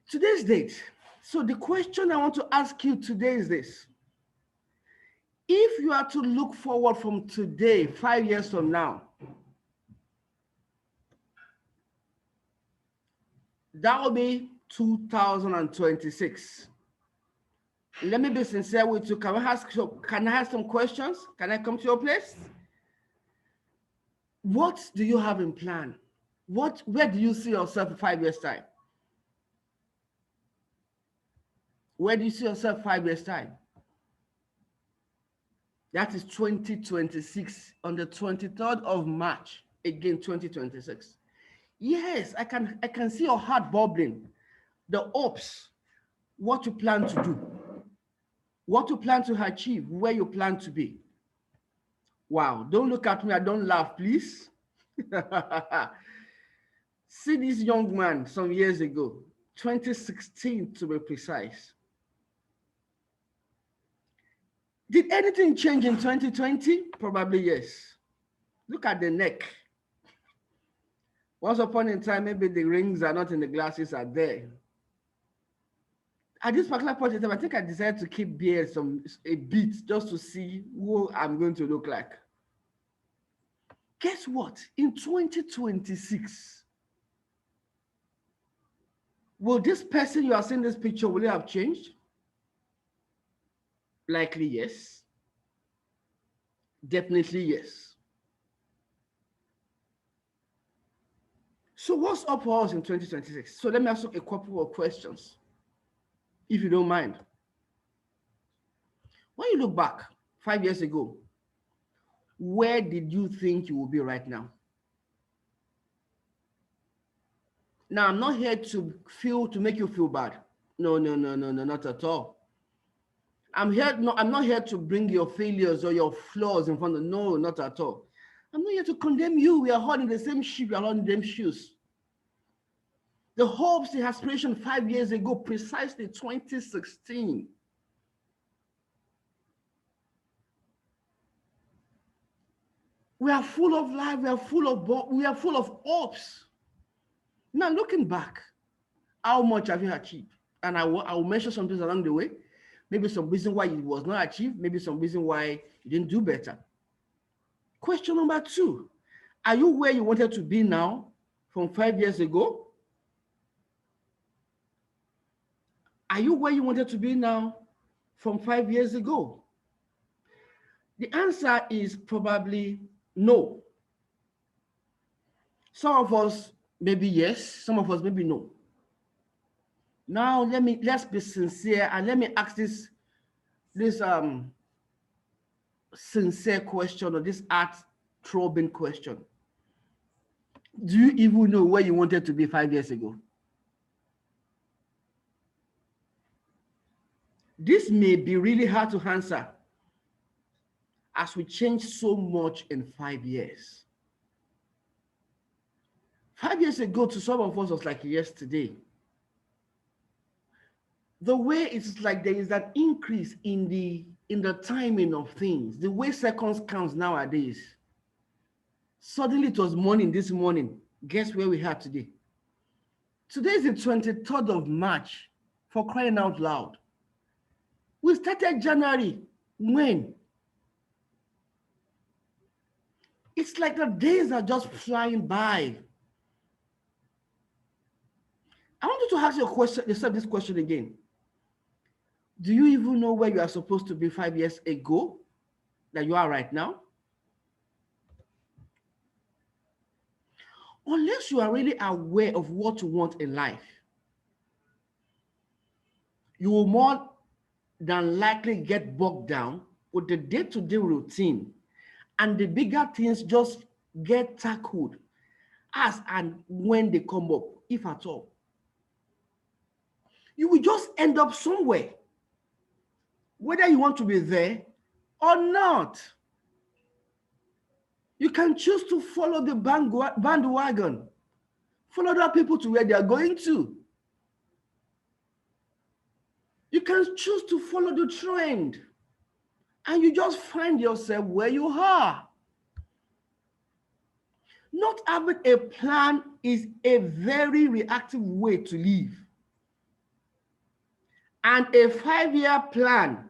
Today's date. So the question I want to ask you today is this. If you are to look forward from today, 5 years from now, that will be 2026. Let me be sincere with you. Can I ask some questions? Can I come to your place? What do you have in plan? Where do you see yourself in 5 years' time? Where do you see yourself 5 years' time? That is 2026, on the 23rd of March, again 2026. Yes, I can see your heart bubbling. The hopes, what you plan to do, what you plan to achieve, where you plan to be. Wow, don't look at me, I don't laugh, please. See this young man some years ago, 2016 to be precise. Did anything change in 2020? Probably yes. Look at the neck. Once upon a time, maybe the rings are not in the glasses are there. At this particular point in time, I think I decided to keep beard a bit just to see who I'm going to look like. Guess what? In 2026, will this person you are seeing this picture, will it have changed? Likely yes. Definitely yes. So what's up for us in 2026? So let me ask you a couple of questions, if you don't mind. When you look back 5 years ago, where did you think you will be right now? Now, I'm not here to make you feel bad. No, not at all. I'm not here to bring your failures or your flaws in front of, no, not at all. I'm not here to condemn you. We are all in the same ship, we are all in the same shoes. The hopes, the aspiration 5 years ago, precisely 2016. We are full of life, we are full of hopes. Now, looking back, how much have you achieved? And I will mention some things along the way. Maybe some reason why it was not achieved, maybe some reason why you didn't do better. Question number 2, are you where you wanted to be now from 5 years ago? Are you where you wanted to be now from 5 years ago? The answer is probably no. Some of us maybe yes, some of us maybe no. Now let's be sincere and let me ask this sincere question, or this heart-throbbing question. Do you even know where you wanted to be 5 years ago? This may be really hard to answer as we change so much in 5 years. 5 years ago to some of us was like yesterday. The way it's like there is that increase in the timing of things, the way seconds counts nowadays. Suddenly it was morning this morning. Guess where we are today? Today is the 23rd of March, for crying out loud. We started January. When? It's like the days are just flying by. I want you to ask yourself this question again. Do you even know where you are supposed to be 5 years ago that you are right now? Unless you are really aware of what you want in life, you will more than likely get bogged down with the day-to-day routine, and the bigger things just get tackled as and when they come up, if at all. You will just end up somewhere, whether you want to be there or not. You can choose to follow the bandwagon, follow other people to where they are going to. You can choose to follow the trend, and you just find yourself where you are. Not having a plan is a very reactive way to live. And a 5-year plan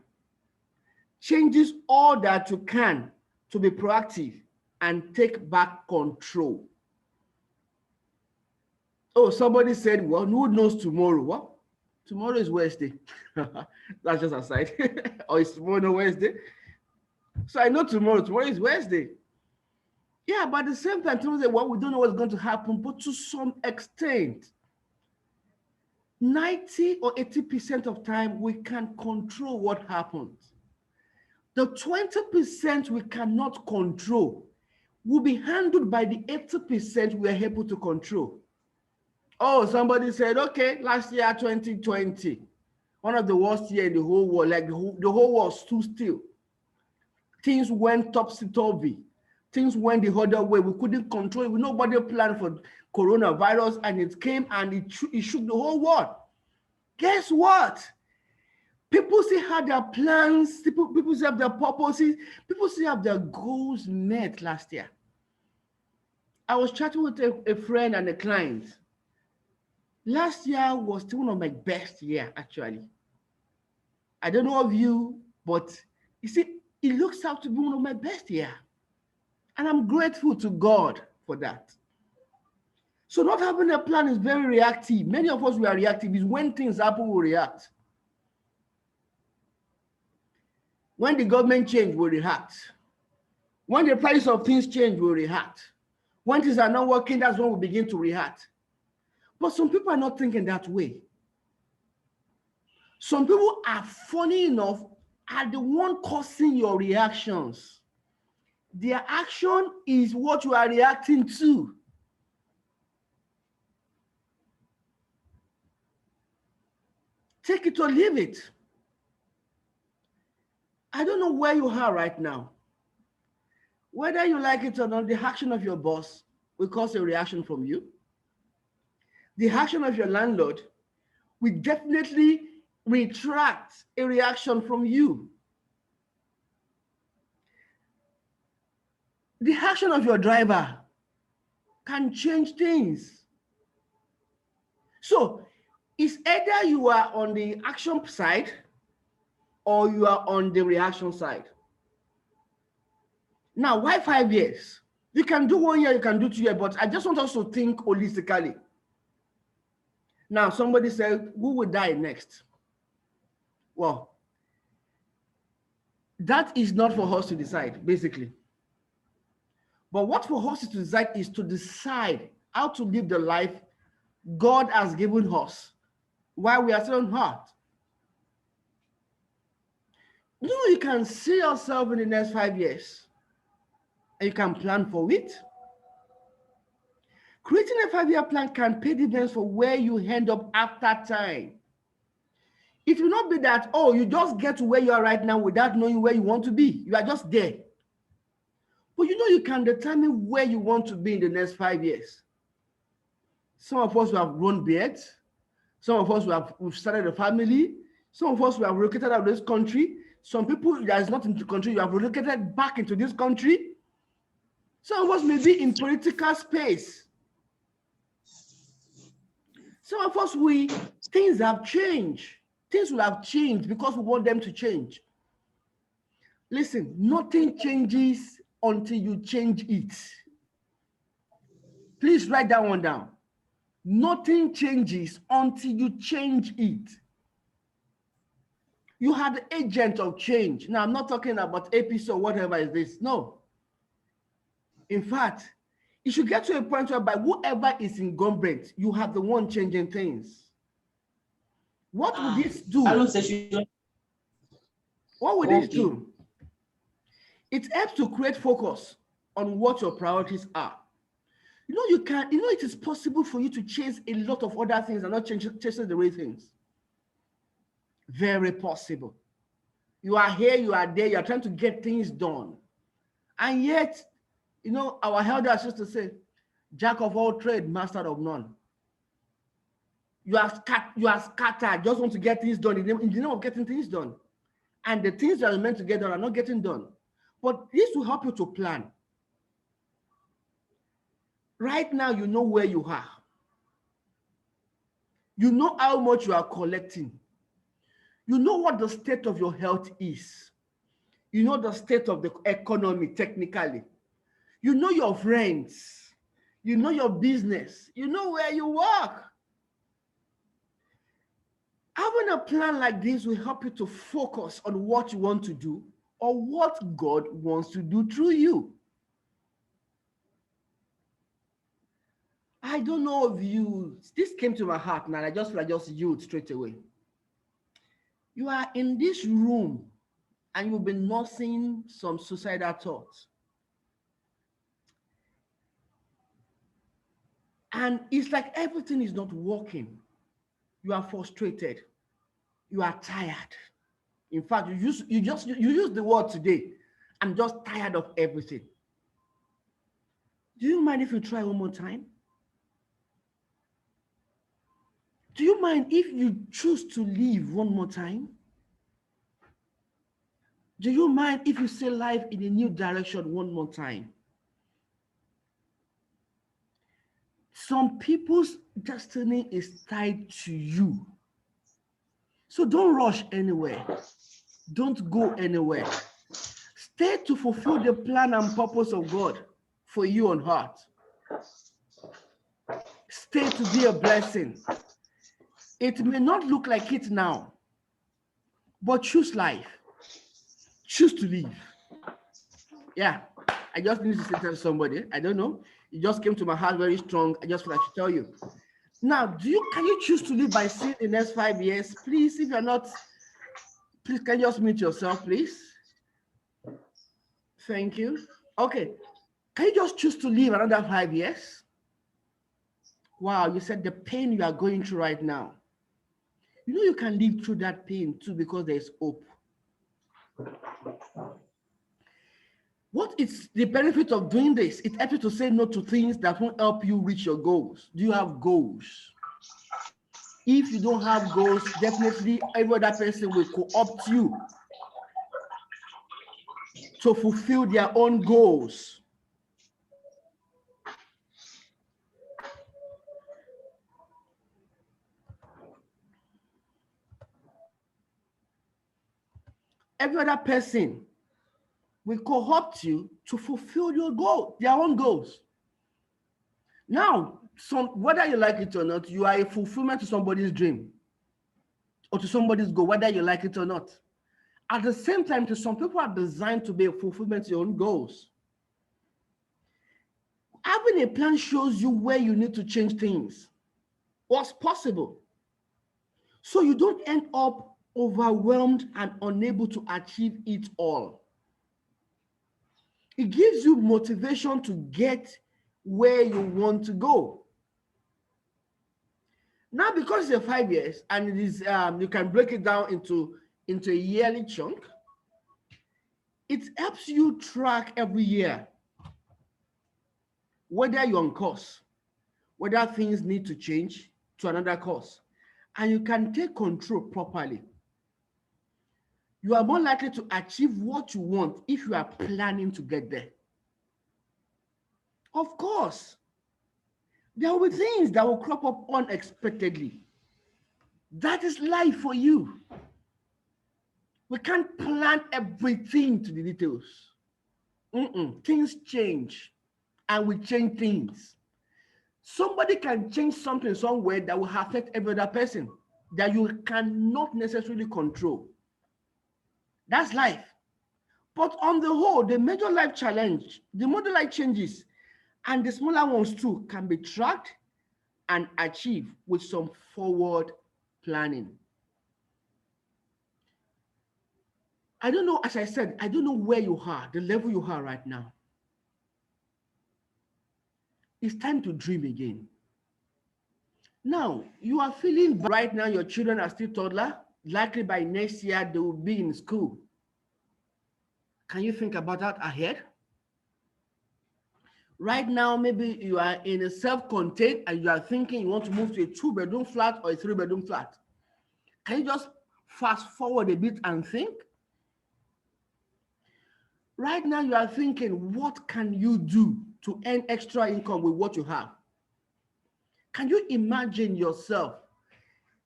changes all that you can to be proactive and take back control. Oh, somebody said, well, who knows tomorrow? What? Tomorrow is Wednesday. That's just aside. Or is tomorrow no Wednesday? So I know tomorrow is Wednesday. Yeah, but at the same time, people say, well, we don't know what's going to happen, but to some extent, 90 or 80% of time, we can control what happens. The 20% we cannot control will be handled by the 80% we are able to control. Oh, somebody said, okay, last year, 2020, one of the worst years in the whole world, like the whole world stood still. Things went topsy-turvy. Things went the other way. We couldn't control it. Nobody planned for coronavirus, and it came and it shook the whole world. Guess what? People still have their plans. People still have their purposes. People still have their goals met last year. I was chatting with a friend and a client. Last year was still one of my best years, actually. I don't know of you, but you see, it looks out to be one of my best years. And I'm grateful to God for that. So not having a plan is very reactive. Many of us, we are reactive. Is when things happen, we react. When the government change, we react. When the price of things change, we react. When things are not working, that's when we begin to react. But some people are not thinking that way. Some people are, funny enough, are the one causing your reactions. Their action is what you are reacting to. Take it or leave it. I don't know where you are right now. Whether you like it or not, the action of your boss will cause a reaction from you. The action of your landlord will definitely retract a reaction from you. The action of your driver can change things. So it's either you are on the action side or you are on the reaction side. Now, why 5 years? You can do 1 year, you can do 2 years, but I just want us to think holistically. Now, somebody said, who will die next? Well, that is not for us to decide, basically. But what for us to decide is to decide how to live the life God has given us while we are still on earth. You can see yourself in the next 5 years, and you can plan for it. Creating a 5-year plan can pay dividends for where you end up after time. It will not be that, oh, you just get to where you are right now without knowing where you want to be. You are just there. But you can determine where you want to be in the next 5 years. Some of us who have grown beards. Some of us we've started a family. Some of us we have relocated out of this country. Some people that is not in the country, you have relocated back into this country. Some of us may be in political space. Some of us, things have changed. Things will have changed because we want them to change. Listen, nothing changes until you change it. Please write that one down. Nothing changes until you change it. You are the agent of change. Now, I'm not talking about APC or whatever is this. No. In fact, it should get to a point whereby whoever is incumbent, you have the one changing things. What would this do? What would this do? It helps to create focus on what your priorities are. It is possible for you to chase a lot of other things and not chasing the right things. Very possible. You are here, you are there, you are trying to get things done. And yet, our elders used to say, jack of all trades, master of none. You are scattered, just want to get things done in the name of getting things done. And the things that are meant to get done are not getting done. But this will help you to plan. Right now, you know where you are. You know how much you are collecting. You know what the state of your health is. You know the state of the economy technically. You know your friends. You know your business. You know where you work. Having a plan like this will help you to focus on what you want to do or what God wants to do through you. I don't know if you, this came to my heart now. I just feel like just yield straight away. You are in this room and you've been nursing some suicidal thoughts. And it's like everything is not working. You are frustrated. You are tired. In fact, you use the word today. I'm just tired of everything. Do you mind if you try one more time? Do you mind if you choose to leave one more time? Do you mind if you say life in a new direction one more time? Some people's destiny is tied to you. So don't rush anywhere. Don't go anywhere. Stay to fulfill the plan and purpose of God for you on earth. Stay to be a blessing. It may not look like it now, but choose life. Choose to live. Yeah, I just need to say to somebody. I don't know. It just came to my heart very strong. I just feel like to tell you. Now, can you choose to live by seeing the next 5 years? Please, if you're not, please can you just mute yourself, please? Thank you. Okay. Can you just choose to live another 5 years? Wow, you said the pain you are going through right now. You know you can live through that pain too because there's hope. What is the benefit of doing this? It helps you to say no to things that won't help you reach your goals. Do you have goals? If you don't have goals, definitely every other person will co-opt you to fulfill their own goals. Every other person will co-opt you to fulfill your goal, their own goals. Now, whether you like it or not, you are a fulfillment to somebody's dream or to somebody's goal, whether you like it or not. At the same time, to some people are designed to be a fulfillment to your own goals. Having a plan shows you where you need to change things, what's possible, so you don't end up overwhelmed and unable to achieve it all. It gives you motivation to get where you want to go. Now, because it's 5 years and it is, you can break it down into a yearly chunk, it helps you track every year whether you're on course, whether things need to change to another course, and you can take control properly. You are more likely to achieve what you want if you are planning to get there. Of course, there will be things that will crop up unexpectedly. That is life for you. We can't plan everything to the details. Things change, and we change things. Somebody can change something somewhere that will affect every other person that you cannot necessarily control. That's life. But on the whole, the major life challenge, the major life changes, and the smaller ones too can be tracked and achieved with some forward planning. I don't know, as I said, I don't know where you are, the level you are right now. It's time to dream again. Now, you are feeling right now your children are still toddler. Likely by next year, they will be in school. Can you think about that ahead? Right now, maybe you are in a self-contained and you are thinking you want to move to a 2-bedroom flat or a 3-bedroom flat. Can you just fast forward a bit and think? Right now, you are thinking, what can you do to earn extra income with what you have? Can you imagine yourself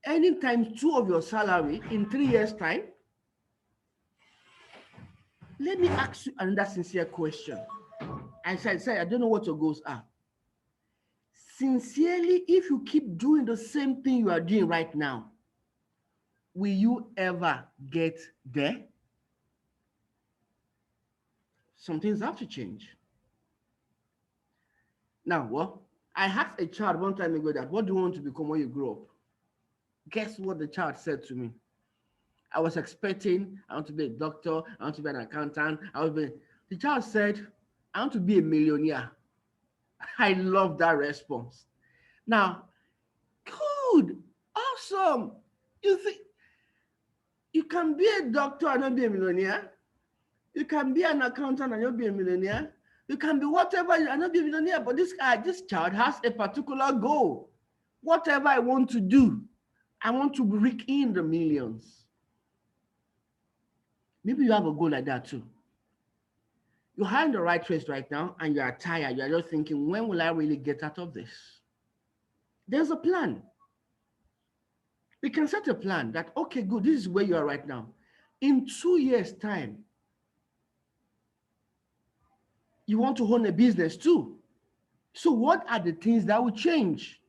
earning times 2 of your salary in 3 years' time. Let me ask you another sincere question. As I said, I don't know what your goals are. Sincerely, if you keep doing the same thing you are doing right now, will you ever get there? Some things have to change. Now, well, I asked a child one time ago that, what do you want to become when you grow up? Guess what the child said to me? I was expecting, I want to be a doctor, I want to be an accountant. The child said, I want to be a millionaire. I love that response. Now, good, awesome. You think you can be a doctor and not be a millionaire? You can be an accountant and not be a millionaire? You can be whatever and not be a millionaire, but this child has a particular goal. Whatever I want to do, I want to rake in the millions. Maybe you have a goal like that too. You're in the right race right now and you are tired. You are just thinking, when will I really get out of this? There's a plan. We can set a plan that, okay, good, this is where you are right now. In 2 years' time, you want to own a business too. So what are the things that will change?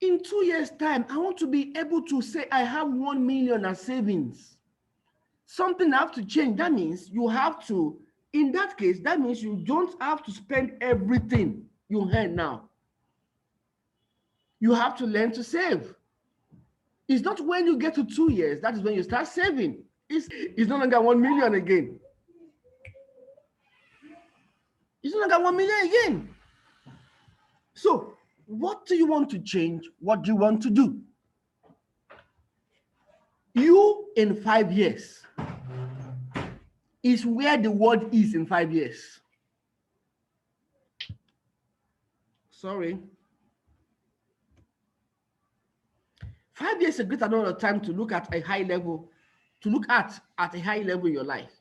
In 2 years' time, I want to be able to say I have 1 million as savings. Something have to change. That means you have to, in that case, that means you don't have to spend everything you earn now. You have to learn to save. It's not when you get to 2 years, that is when you start saving. It's no longer 1 million again. It's no longer 1 million again. So, what do you want to change? What do you want to do? You in 5 years is where the world is in 5 years. Sorry. 5 years is a great amount of time to look at a high level, at a high level in your life.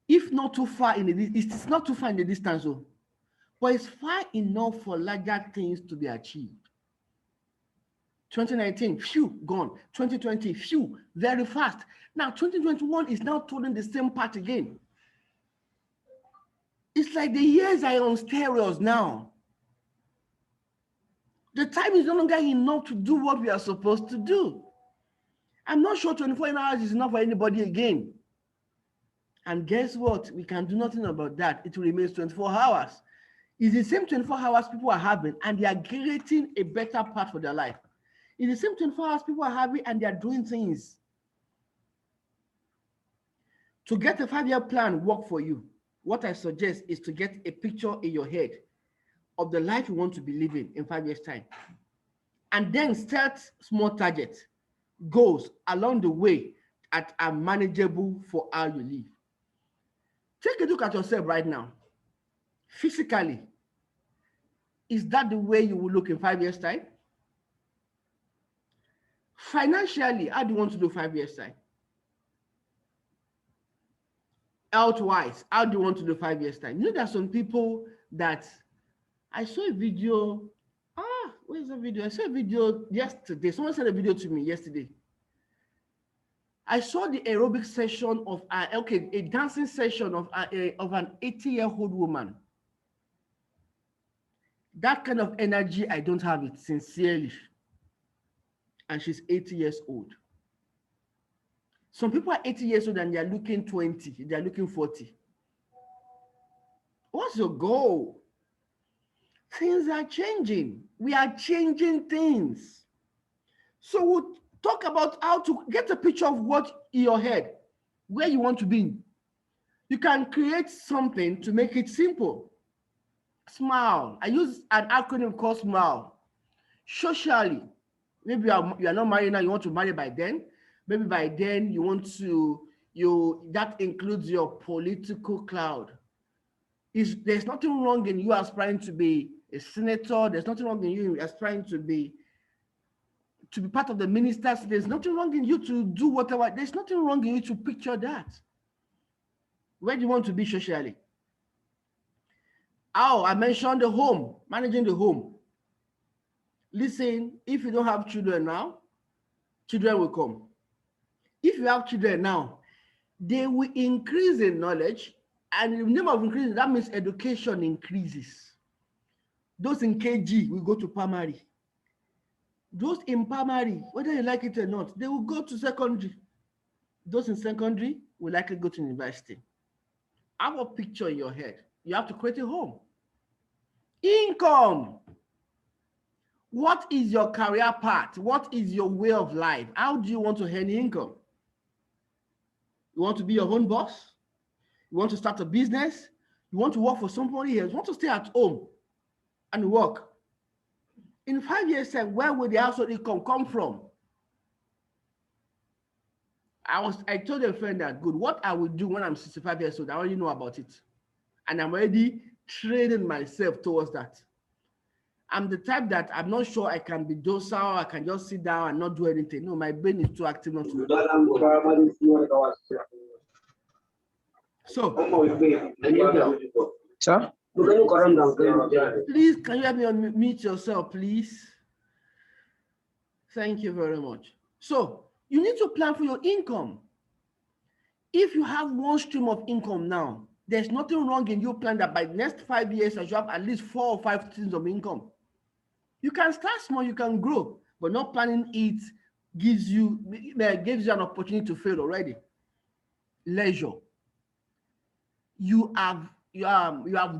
If not too far in the, it's not too far in the distance, though, but it's far enough for larger things to be achieved. 2019, phew, gone. 2020, phew, very fast. Now 2021 is now turning the same part again. It's like the years are on steroids now. The time is no longer enough to do what we are supposed to do. I'm not sure 24 hours is enough for anybody again. And guess what? We can do nothing about that. It remains 24 hours. It's the same 24 hours people are having, and they are creating a better path for their life. It's the same 24 hours people are having, and they are doing things. To get a 5-year plan work for you, what I suggest is to get a picture in your head of the life you want to be living in 5 years' time. And then set small targets, goals along the way that are manageable for how you live. Take a look at yourself right now. Physically, is that the way you will look in 5 years' time? Financially, how do you want to do 5 years' time? Health-wise, how do you want to do 5 years' time? You know, there are some people that I saw a video. Where's the video? I saw a video yesterday. Someone sent a video to me yesterday. I saw the aerobic session of a dancing session of an 80-year-old woman. That kind of energy, I don't have it, sincerely. And she's 80 years old. Some people are 80 years old and they are looking 20, they are looking 40. What's your goal? Things are changing. We are changing things. So we'll talk about how to get a picture of what in your head, where you want to be. You can create something to make it simple. SMILE. I use an acronym called SMILE. Socially, maybe you are not married now, you want to marry by then. Maybe by then you want to, that includes your political cloud. There's nothing wrong in you aspiring to be a senator. There's nothing wrong in you aspiring to be part of the ministers. There's nothing wrong in you to do whatever. There's nothing wrong in you to picture that. Where do you want to be socially? I mentioned the home, managing the home. Listen, if you don't have children now, children will come. If you have children now, they will increase in knowledge, and the name of increasing, that means education increases. Those in KG will go to primary. Those in primary, whether you like it or not, they will go to secondary. Those in secondary will likely go to university. Have a picture in your head. You have to create a home. Income. What is your career path? What is your way of life? How do you want to earn income? You want to be your own boss? You want to start a business? You want to work for somebody else? You want to stay at home and work? In 5 years' time, where will the household income come from? I told a friend that, good, what I will do when I'm 65 years old, I already know about it. And I'm already training myself towards that. I'm the type that I'm not sure I can be docile, I can just sit down and not do anything. No, my brain is too active not to do. So, Sir? please, can you help me unmute yourself, please? Thank you very much. So, you need to plan for your income. If you have one stream of income now, there's nothing wrong in you plan that by the next 5 years, you have at least 4 or 5 streams of income. You can start small, you can grow, but not planning it gives you an opportunity to fail already. Leisure. You have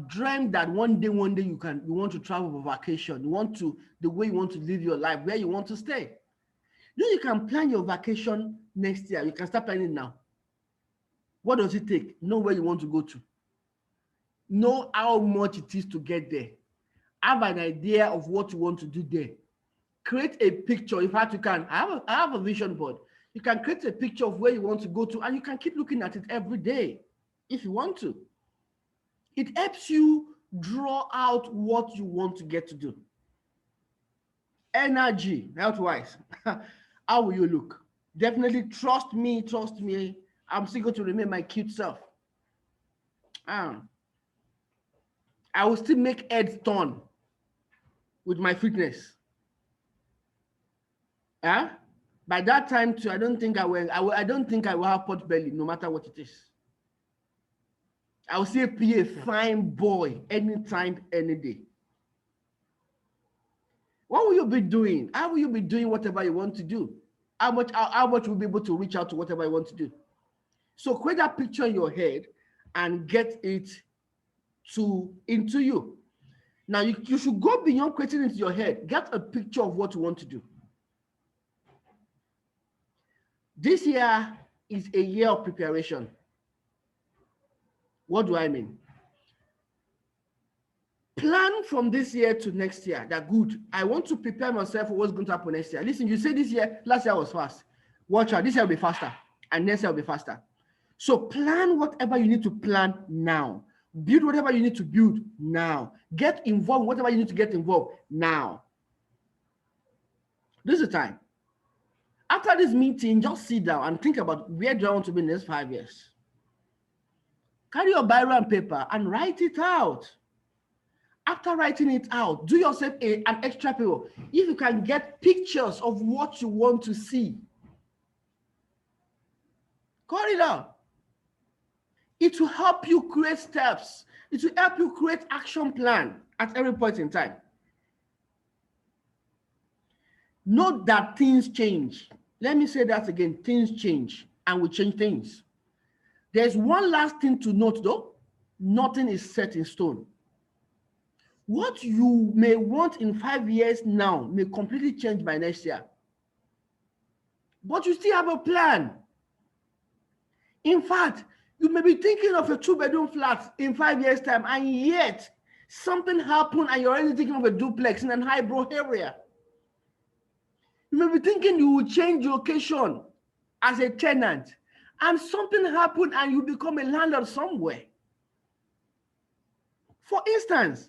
dreamed that one day you want to travel for vacation. You want to, the way you want to live your life, where you want to stay. You can plan your vacation next year. You can start planning now. What does it take? Know where you want to go to. Know how much it is to get there. Have an idea of what you want to do there. Create a picture. In fact, you can. I have a vision board. You can create a picture of where you want to go to, and you can keep looking at it every day if you want to. It helps you draw out what you want to get to do. Energy, health-wise. How will you look? Definitely trust me. I'm still going to remain my cute self. I will still make heads turn with my fitness. By that time too, I don't think I will have pot belly, no matter what it is. I will still be a fine boy anytime, any day. What will you be doing? How will you be doing whatever you want to do? How much will you be able to reach out to whatever you want to do? So create that picture in your head and get it into you. Now you should go beyond creating it in your head. Get a picture of what you want to do. This year is a year of preparation. What do I mean? Plan from this year to next year. That good. I want to prepare myself for what's going to happen next year. Listen, you say last year was fast. Watch out, this year will be faster, and next year will be faster. So plan whatever you need to plan now. Build whatever you need to build now. Get involved whatever you need to get involved now. This is the time. After this meeting, just sit down and think about where do I want to be in the next 5 years. Carry your biro and paper and write it out. After writing it out, do yourself an extra paper. If you can get pictures of what you want to see, call it out. It will help you create steps. It will help you create action plan at every point in time. Note that things change. Let me say that again. Things change and we change things. There's one last thing to note though. Nothing is set in stone. What you may want in 5 years now may completely change by next year. But you still have a plan. In fact, you may be thinking of a 2-bedroom flat in 5 years' time, and yet something happened and you're already thinking of a duplex in an highbrow area. You may be thinking you will change location as a tenant, and something happened and you become a landlord somewhere. For instance,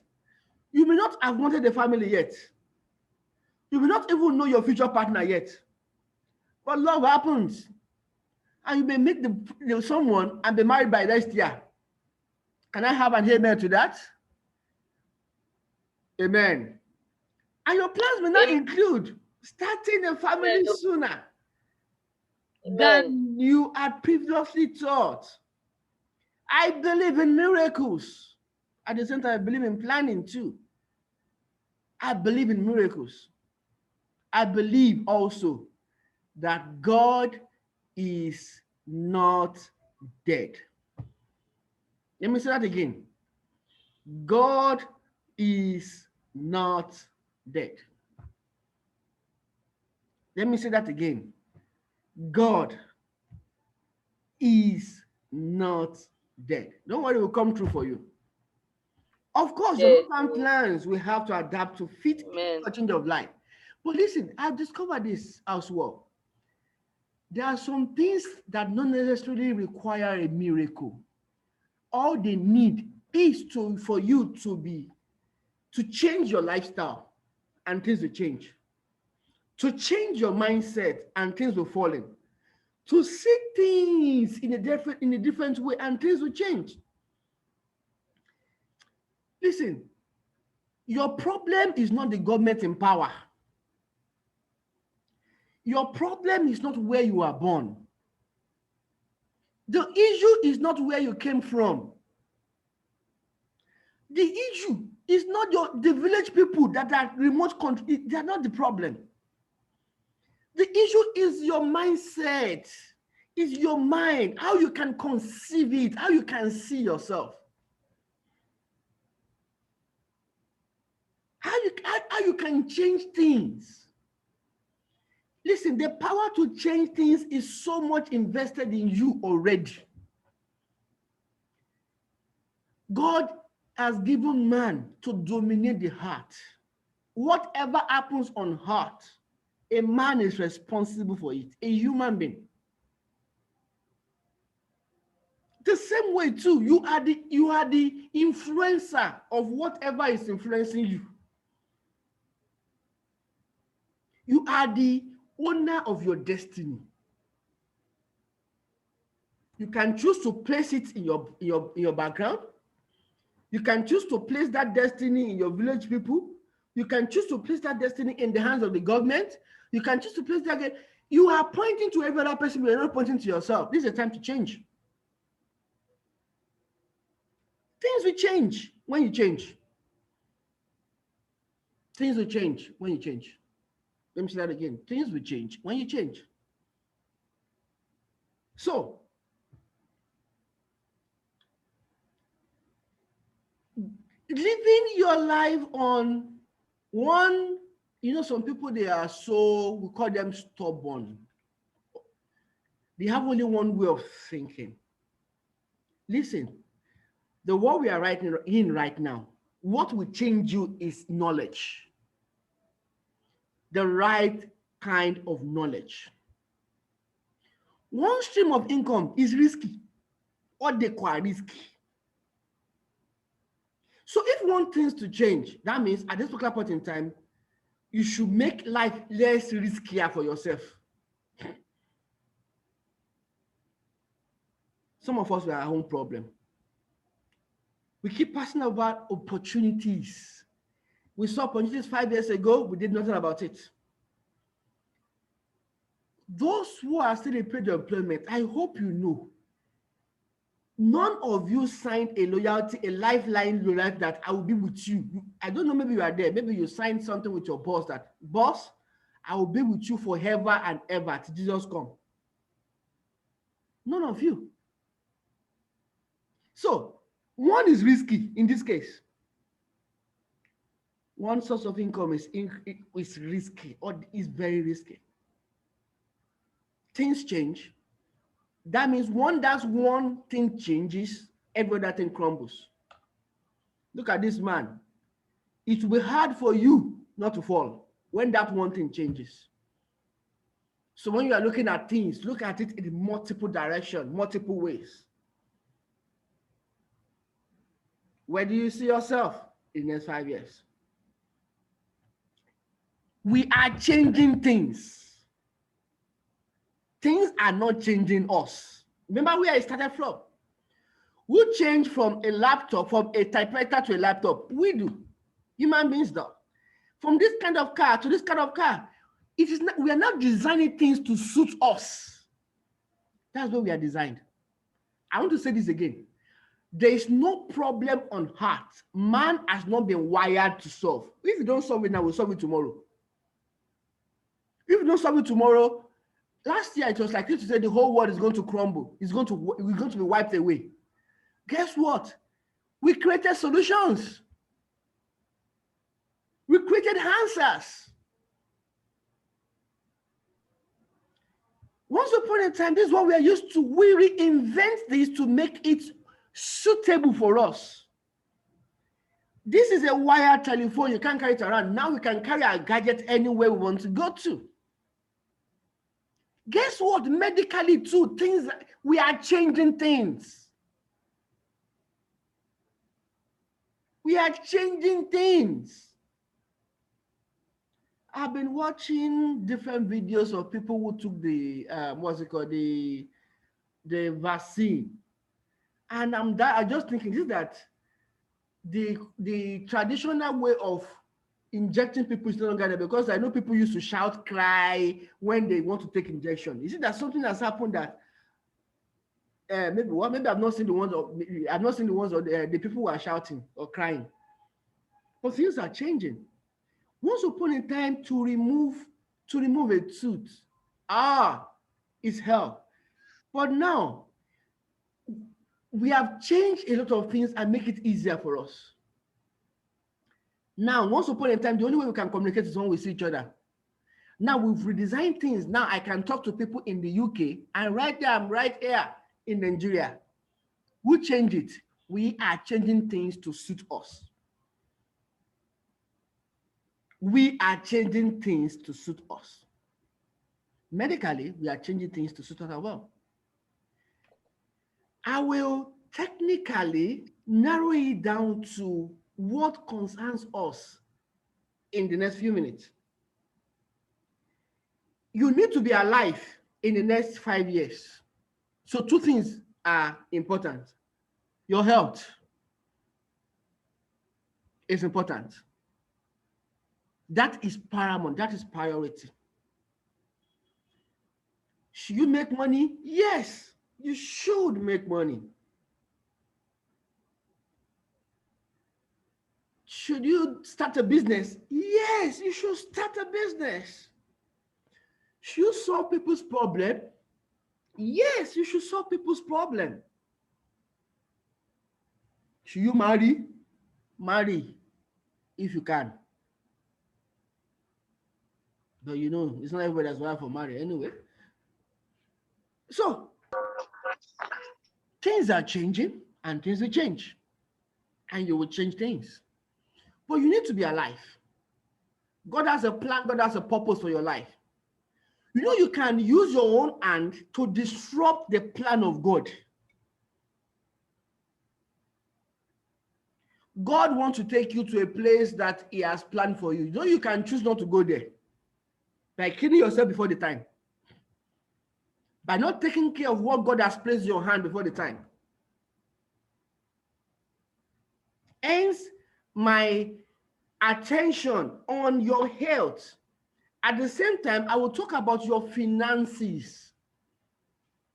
you may not have wanted a family yet. You may not even know your future partner yet. But love happens. And you may meet someone and be married by next year. Can I have an amen to that? Amen. And your plans may not include starting a family sooner than you had previously thought. I believe in miracles. At the same time, I believe in planning too. I believe in miracles. I believe also that God is not dead. Let me say that again. God is not dead. Let me say that again. God is not dead. Don't worry, it will come true for you. Of course, your long-term plans will have to adapt to fit a change of life. But listen, I've discovered this as well. There are some things that don't necessarily require a miracle. All they need is for you to change your lifestyle, and things will change. To change your mindset, and things will fall in. To see things in a different way, and things will change. Listen, your problem is not the government in power. Your problem is not where you are born. The issue is not where you came from. The issue is not the village people that are remote country. They are not the problem. The issue is your mindset, is your mind, how you can conceive it, how you can see yourself. How you can change things. Listen, the power to change things is so much invested in you already. God has given man to dominate the heart. Whatever happens on heart, a man is responsible for it, a human being. The same way too, you are the influencer of whatever is influencing you. You are the owner of your destiny. You can choose to place it in your background. You can choose to place that destiny in your village people. You can choose to place that destiny in the hands of the government. You can choose to place that. You are pointing to every other person, but you're not pointing to yourself. This is a time to change. Things will change when you change. Things will change when you change. Let me say that again. Things will change when you change. So, living your life on one, some people, they are we call them stubborn. They have only one way of thinking. Listen, the world we are in right now, what will change you is knowledge. The right kind of knowledge. One stream of income is risky, or they quite risky. So if one things to change, that means at this particular point in time, you should make life less riskier for yourself. Some of us, we are our own problem. We keep passing over opportunities. We saw opportunities 5 years ago, we did nothing about it. Those who are still in paid employment, I hope you know, none of you signed a lifeline loyalty that I will be with you. I don't know, maybe you are there. Maybe you signed something with your boss that, boss, I will be with you forever and ever till Jesus come. None of you. So, one is risky in this case. One source of income is risky, or is very risky. Things change. That means that's one thing changes, every other thing crumbles. Look at this man. It will be hard for you not to fall when that one thing changes. So when you are looking at things, look at it in multiple directions, multiple ways. Where do you see yourself in the next 5 years? We are changing things. Things are not changing us. Remember where I started from? We change from a laptop, from a typewriter to a laptop. We do. Human beings do. From this kind of car to this kind of car. It is not, we are not designing things to suit us. That's what we are designed. I want to say this again. There is no problem on heart man has not been wired to solve. If you don't solve it now, we'll solve it tomorrow. If you don't solve it tomorrow, last year it was like this to say the whole world is going to crumble. We're going to be wiped away. Guess what? We created solutions. We created answers. Once upon a time, this is what we are used to. We reinvent this to make it suitable for us. This is a wired telephone. You can't carry it around. Now we can carry our gadget anywhere we want to go to. Guess what? Medically too, we are changing things. We are changing things. I've been watching different videos of people who took the the vaccine, and I'm just thinking is that the traditional way of injecting people is no longer there, because I know people used to shout, cry when they want to take injection. Is it that something has happened that maybe I've not seen the ones of the people who are shouting or crying, but things are changing. Once upon a time, to remove a tooth, it's hell. But now we have changed a lot of things and make it easier for us. Now, once upon a time, the only way we can communicate is when we see each other. Now we've redesigned things. Now I can talk to people in the UK, and right there, I'm right here in Nigeria. We change it. We are changing things to suit us. We are changing things to suit us. Medically, we are changing things to suit us as well. I will technically narrow it down to what concerns us in the next few minutes. You need to be alive in the next 5 years. So two things are important. Your health is important. That is paramount. That is priority. Should you make money? Yes, you should make money. Should you start a business? Yes, you should start a business. Should you solve people's problem? Yes, you should solve people's problem. Should you marry? Marry if you can. But you know, it's not everybody that's wired for marry anyway. So, things are changing and things will change. And you will change things. But you need to be alive. God has a plan, God has a purpose for your life. You know, you can use your own hand to disrupt the plan of God. God wants to take you to a place that He has planned for you. You know, you can choose not to go there by killing yourself before the time, by not taking care of what God has placed in your hand before the time. Hence, my attention on your health. At the same time, I will talk about your finances.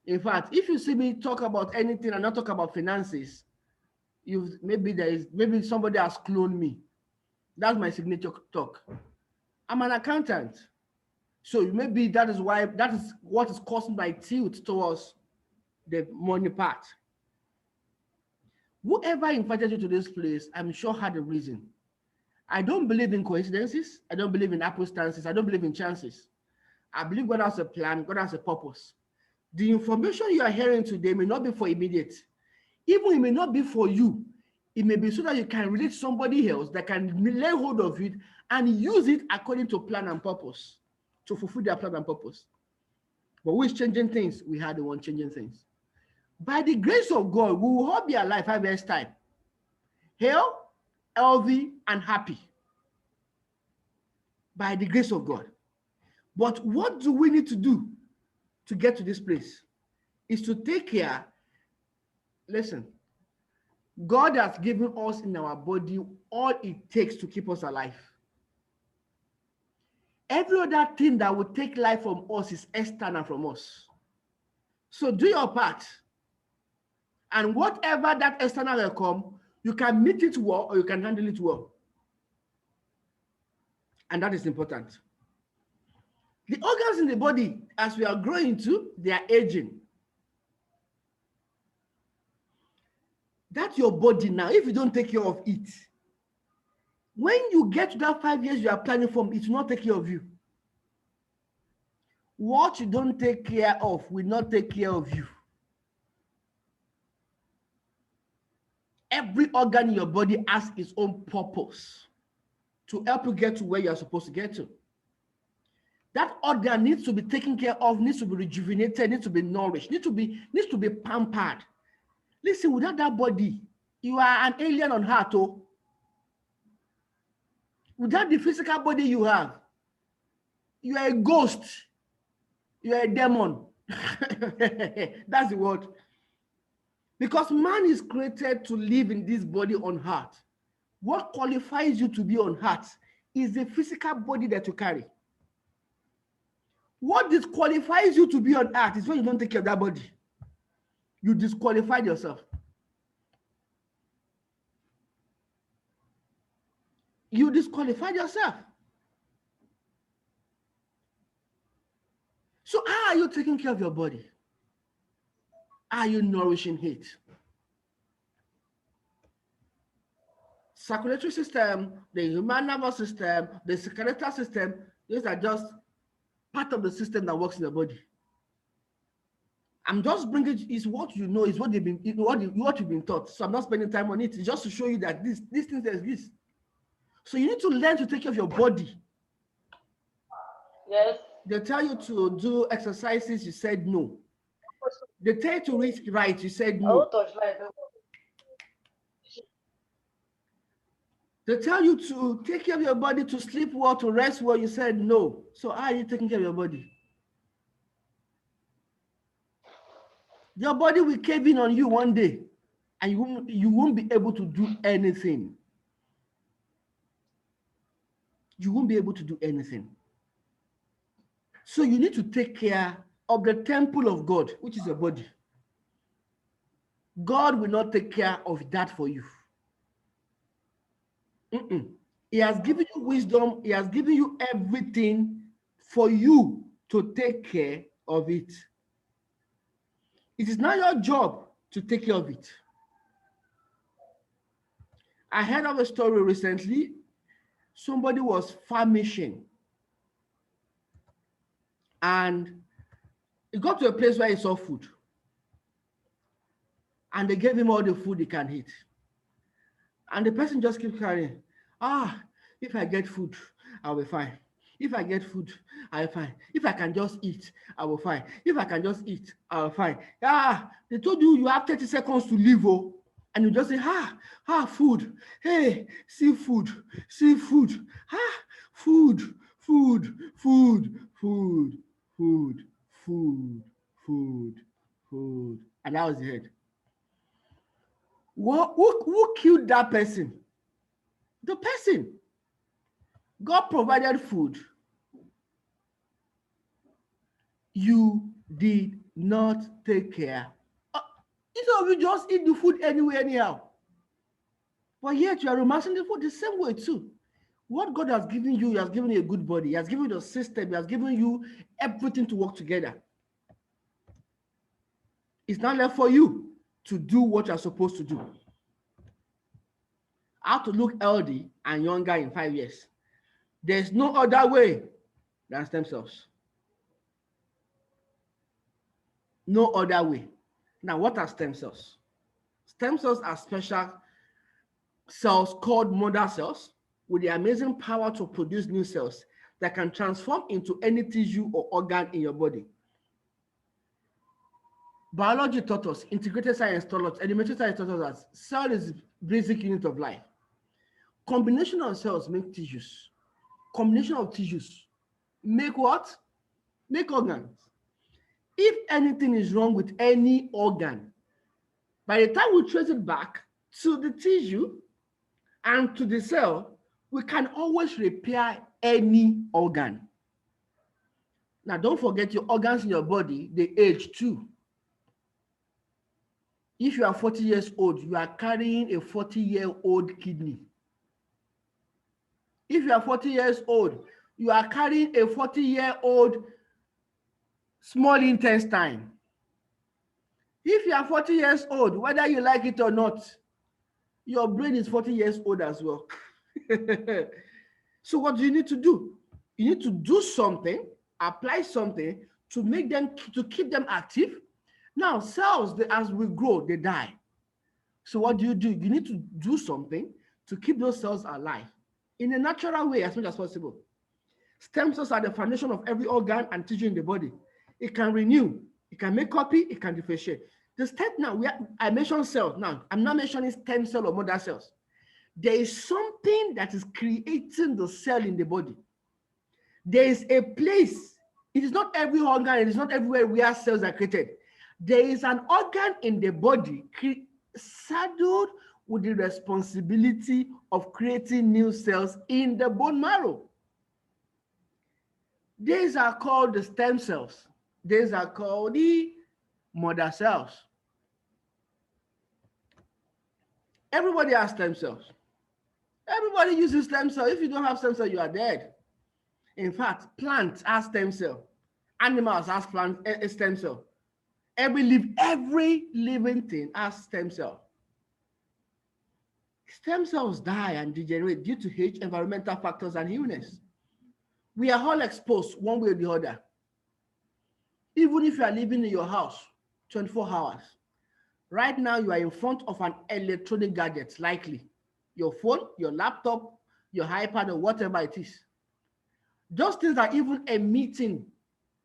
In fact, if you see me talk about anything and not talk about finances, maybe somebody has cloned me. That's my signature talk. I'm an accountant. So maybe that is what is causing my tilt towards the money part. Whoever invited you to this place, I'm sure had a reason. I don't believe in coincidences. I don't believe in happenstances. I don't believe in chances. I believe God has a plan. God has a purpose. The information you are hearing today may not be for immediate. Even it may not be for you. It may be so that you can relate to somebody else that can lay hold of it and use it according to plan and purpose to fulfill their plan and purpose. But who is changing things? We are the one changing things. By the grace of God, we will all be alive 5 years' time. Healthy, and happy. By the grace of God. But what do we need to do to get to this place? Is to take care. Listen, God has given us in our body all it takes to keep us alive. Every other thing that will take life from us is external from us. So do your part. And whatever that external will come, you can meet it well or you can handle it well. And that is important. The organs in the body, as we are growing too, they are aging. That's your body now. If you don't take care of it, when you get to that 5 years you are planning for, it will not take care of you. What you don't take care of will not take care of you. Every organ in your body has its own purpose to help you get to where you are supposed to get to. That organ needs to be taken care of, needs to be rejuvenated, needs to be nourished, needs to be pampered. Listen, without that body, you are an alien on earth. Oh. Without the physical body you have, you are a ghost. You are a demon. That's the word. Because man is created to live in this body on earth. What qualifies you to be on earth is the physical body that you carry. What disqualifies you to be on earth is when you don't take care of that body. You disqualified yourself. You disqualified yourself. So how are you taking care of your body? Are you nourishing it? Circulatory system, the human nervous system, the skeletal system, these are just part of the system that works in the body. I'm just bringing is what you know, is what they've been, what you've been taught. So I'm not spending time on it. It's just to show you that these things exist. So you need to learn to take care of your body. Yes. They tell you to do exercises, you said no. They tell you to read right, you said no. They tell you to take care of your body, to sleep well, to rest well, you said no. So how are you taking care of your body? Your body will cave in on you one day, and you won't be able to do anything. You won't be able to do anything. So you need to take care of the temple of God, which is your body. God will not take care of that for you. He has given you wisdom. He has given you everything for you to take care of it. It is now your job to take care of it. I heard of a story recently. Somebody was famishing, and he got to a place where he saw food, and they gave him all the food he can eat. And the person just keeps carrying. If I get food, I'll be fine. If I get food, I'll be fine. If I can just eat, I will fine. If I can just eat, I'll be fine. They told you have 30 seconds to live, and you just say, food. Hey, seafood, seafood. Food, food, food, food, food, food, food, food. And that was the head. Who killed that person? The person. God provided food. You did not take care. Instead of you just eat the food anyway, anyhow. But yet you are romancing the food the same way too. What God has given you, He has given you a good body. He has given you the system. He has given you everything to work together. It's not left for you to do what you're supposed to do. How to look healthy and younger in 5 years. There's no other way than stem cells. No other way. Now, what are stem cells? Stem cells are special cells called mother cells with the amazing power to produce new cells that can transform into any tissue or organ in your body. Biology taught us, integrated science taught us, elementary science taught us that cell is the basic unit of life. Combination of cells make tissues. Combination of tissues make what? Make organs. If anything is wrong with any organ, by the time we trace it back to the tissue and to the cell, we can always repair any organ. Now, don't forget your organs in your body, they age too. If you are 40 years old, you are carrying a 40-year-old kidney. If you are 40 years old, you are carrying a 40-year-old small intestine. If you are 40 years old, whether you like it or not, your brain is 40 years old as well. So what do you need to do? You need to do something, apply something to make them, to keep them active. Now, cells, as we grow, they die. So what do? You need to do something to keep those cells alive in a natural way as much as possible. Stem cells are the foundation of every organ and tissue in the body. It can renew, it can make copy, it can differentiate. The step now, I mentioned cells. Now, I'm not mentioning stem cell or mother cells. There is something that is creating the cell in the body. There is a place. It is not every organ, it is not everywhere where cells are created. There is an organ in the body saddled with the responsibility of creating new cells in the bone marrow. These are called the stem cells. These are called the mother cells. Everybody has stem cells. Everybody uses stem cells. If you don't have stem cells, you are dead. In fact, plants have stem cell. Animals have stem cell. Every living thing has stem cell. Stem cells die and degenerate due to age, environmental factors, and illness. We are all exposed one way or the other. Even if you are living in your house 24 hours, right now you are in front of an electronic gadget, likely your phone, your laptop, your iPad, or whatever it is. Those things are even emitting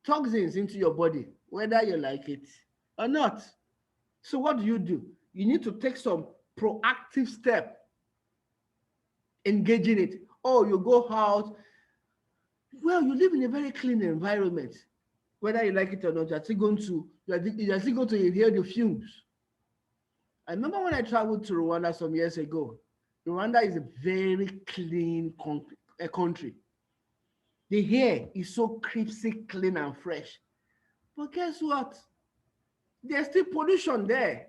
toxins into your body, whether you like it or not. So what do? You need to take some proactive step, engaging it. Oh, you go out. Well, you live in a very clean environment. Whether you like it or not, you're still going to inhale the fumes. I remember when I traveled to Rwanda some years ago. Rwanda is a very clean country. The air is so crisp, clean, and fresh. But guess what? There's still pollution there.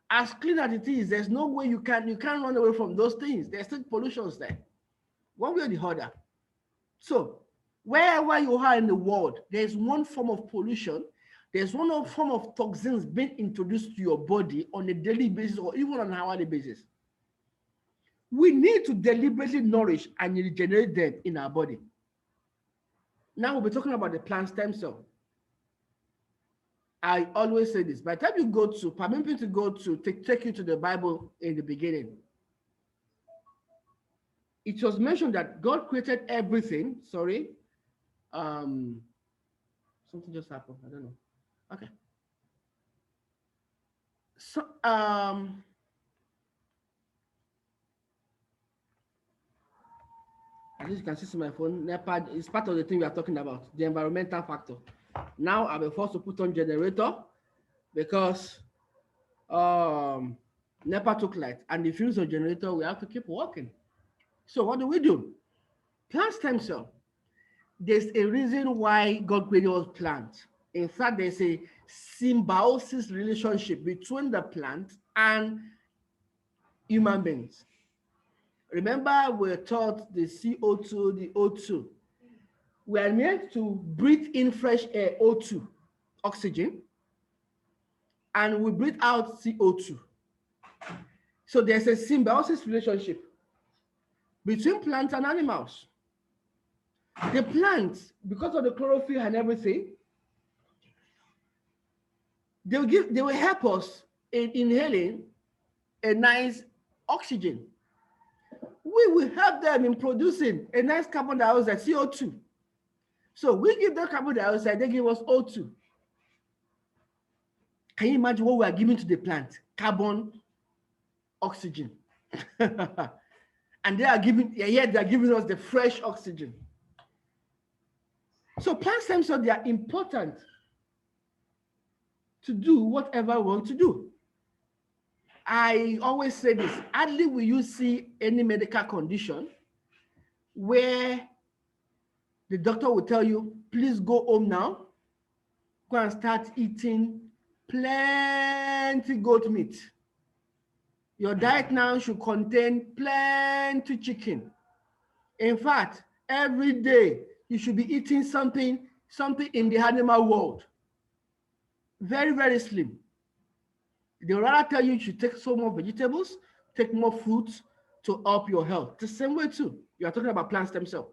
As clean as it is, there's no way you can't run away from those things. There's still pollutions there, one way or the other. So wherever you are in the world, there's one form of pollution. There's one form of toxins being introduced to your body on a daily basis or even on an hourly basis. We need to deliberately nourish and regenerate them in our body. Now we'll be talking about the plant stem cell. I always say this. By the time you go to, permit me to go to take you to the Bible in the beginning. It was mentioned that God created everything. Sorry. Something just happened. I don't know. Okay. So, as you can see my phone, NEPA is part of the thing we are talking about, the environmental factor. Now I'll be forced to put on generator because NEPA took light, and the fuse of generator, we have to keep working. So what do? Plant stem cell. There's a reason why God created all plants. In fact, there's a symbiosis relationship between the plant and human beings. Remember, we're taught the CO2, the O2. We are meant to breathe in fresh air, O2, oxygen, and we breathe out CO2. So there's a symbiosis relationship between plants and animals. The plants, because of the chlorophyll and everything, they will help us in inhaling a nice oxygen. We will help them in producing a nice carbon dioxide, CO2. So we give them carbon dioxide, they give us O2. Can you imagine what we are giving to the plant? Carbon, oxygen. And they are giving us the fresh oxygen. So plant stem cells, they are important to do whatever we want to do. I always say this, hardly will you see any medical condition where The doctor will tell you, please go home now. Go and start eating plenty goat meat. Your diet now should contain plenty chicken. In fact, every day you should be eating something in the animal world. Very, very slim. They will rather tell you should take some more vegetables, take more fruits to help your health. The same way too, you are talking about plant stem cells.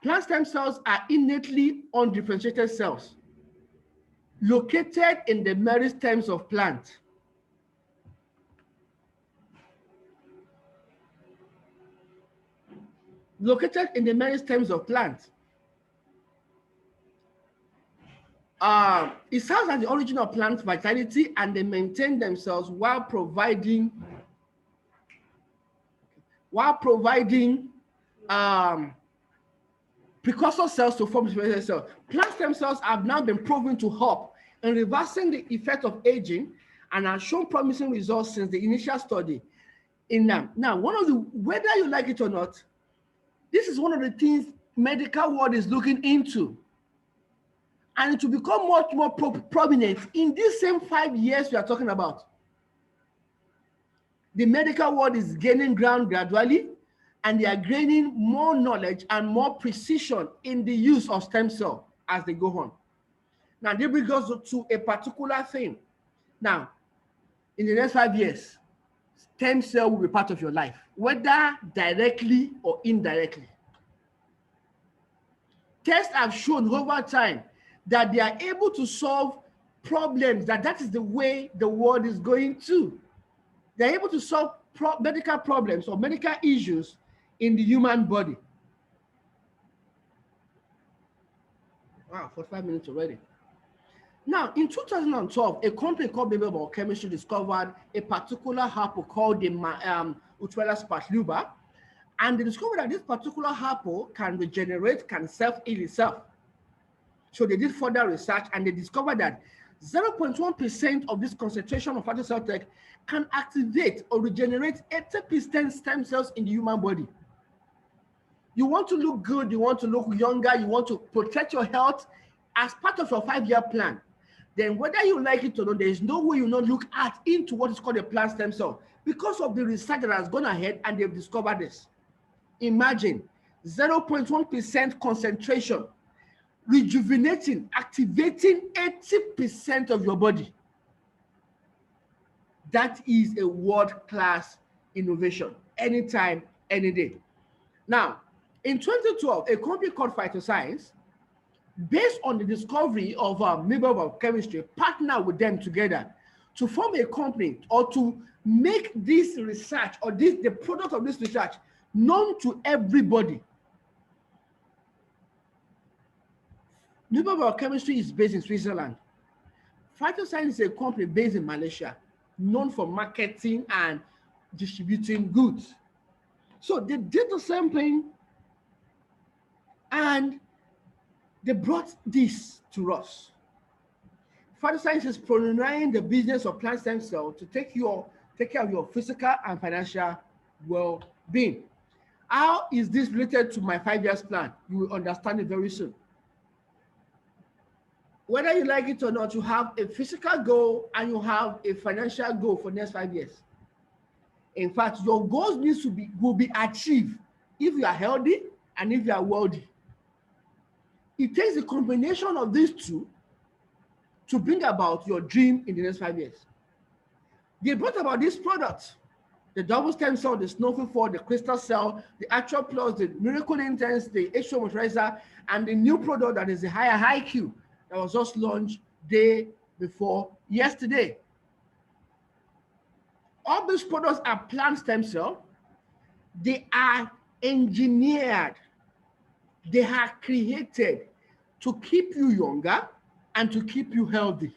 Plant stem cells are innately undifferentiated cells located in the meristems of plant. Located in the meristems of plant. It serves as the origin of plant vitality, and they maintain themselves while providing precursor cells to form specialized cells. Plant stem cells have now been proven to help in reversing the effect of aging and have shown promising results since the initial study in them. Now, whether you like it or not, this is one of the things medical world is looking into. And it will become much more prominent in these same 5 years we are talking about. The medical world is gaining ground gradually, and they are gaining more knowledge and more precision in the use of stem cell as they go on. Now, they bring us to a particular thing. Now, in the next 5 years, stem cell will be part of your life, whether directly or indirectly. Tests have shown over time that they are able to solve problems, that is the way the world is going to. They're able to solve medical problems or medical issues in the human body. Wow, 45 minutes already. Now, in 2012, a company called Maber Biochemistry discovered a particular HAPO called the Utrella spartiluba, and they discovered that this particular HAPO can regenerate, can self-heal itself. So they did further research, and they discovered that 0.1% of this concentration of fatty cell tech can activate or regenerate 80% stem cells in the human body. You want to look good, you want to look younger, you want to protect your health as part of your 5-year plan. Then whether you like it or not, there is no way you not look into what is called a plant stem cell because of the research that has gone ahead and they've discovered this. Imagine 0.1% concentration, rejuvenating, activating 80% of your body. That is a world-class innovation, anytime, any day. Now, in 2012, a company called Phytoscience, based on the discovery of Maber Biochemistry, partnered with them together to form a company or to make this research or the product of this research known to everybody. Maber Biochemistry is based in Switzerland. Phytoscience is a company based in Malaysia, known for marketing and distributing goods. So they did the same thing, and they brought this to us. Phytoscience is pioneering the business of plant stem cell to take care of your physical and financial well-being. How is this related to my 5-year plan? You will understand it very soon. Whether you like it or not, you have a physical goal and you have a financial goal for the next 5 years. In fact, your goals will be achieved if you are healthy and if you are wealthy. It takes a combination of these two to bring about your dream in the next 5 years. They brought about this product, the double stem cell, the Snowflake 4, the crystal cell, the Actual Plus, the Miracle Intense, the H2O moisturizer, and the new product that is the Higher HiQ that was just launched day before yesterday. All these products are plant stem cell. They are engineered. They are created to keep you younger and to keep you healthy.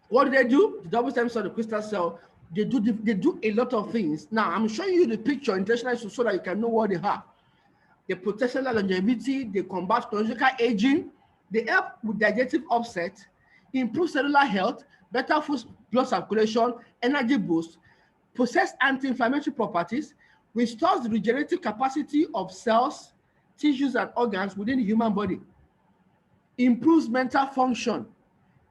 What do they do? The double stem cell, the crystal cell, they do a lot of things. Now, I'm showing you the picture intentionally so that you can know what they have. They protect cellular longevity, they combat chronological aging, they help with digestive offset, improve cellular health, better blood circulation, energy boost, possess anti-inflammatory properties, restores the regenerative capacity of cells, tissues, and organs within the human body, improves mental function.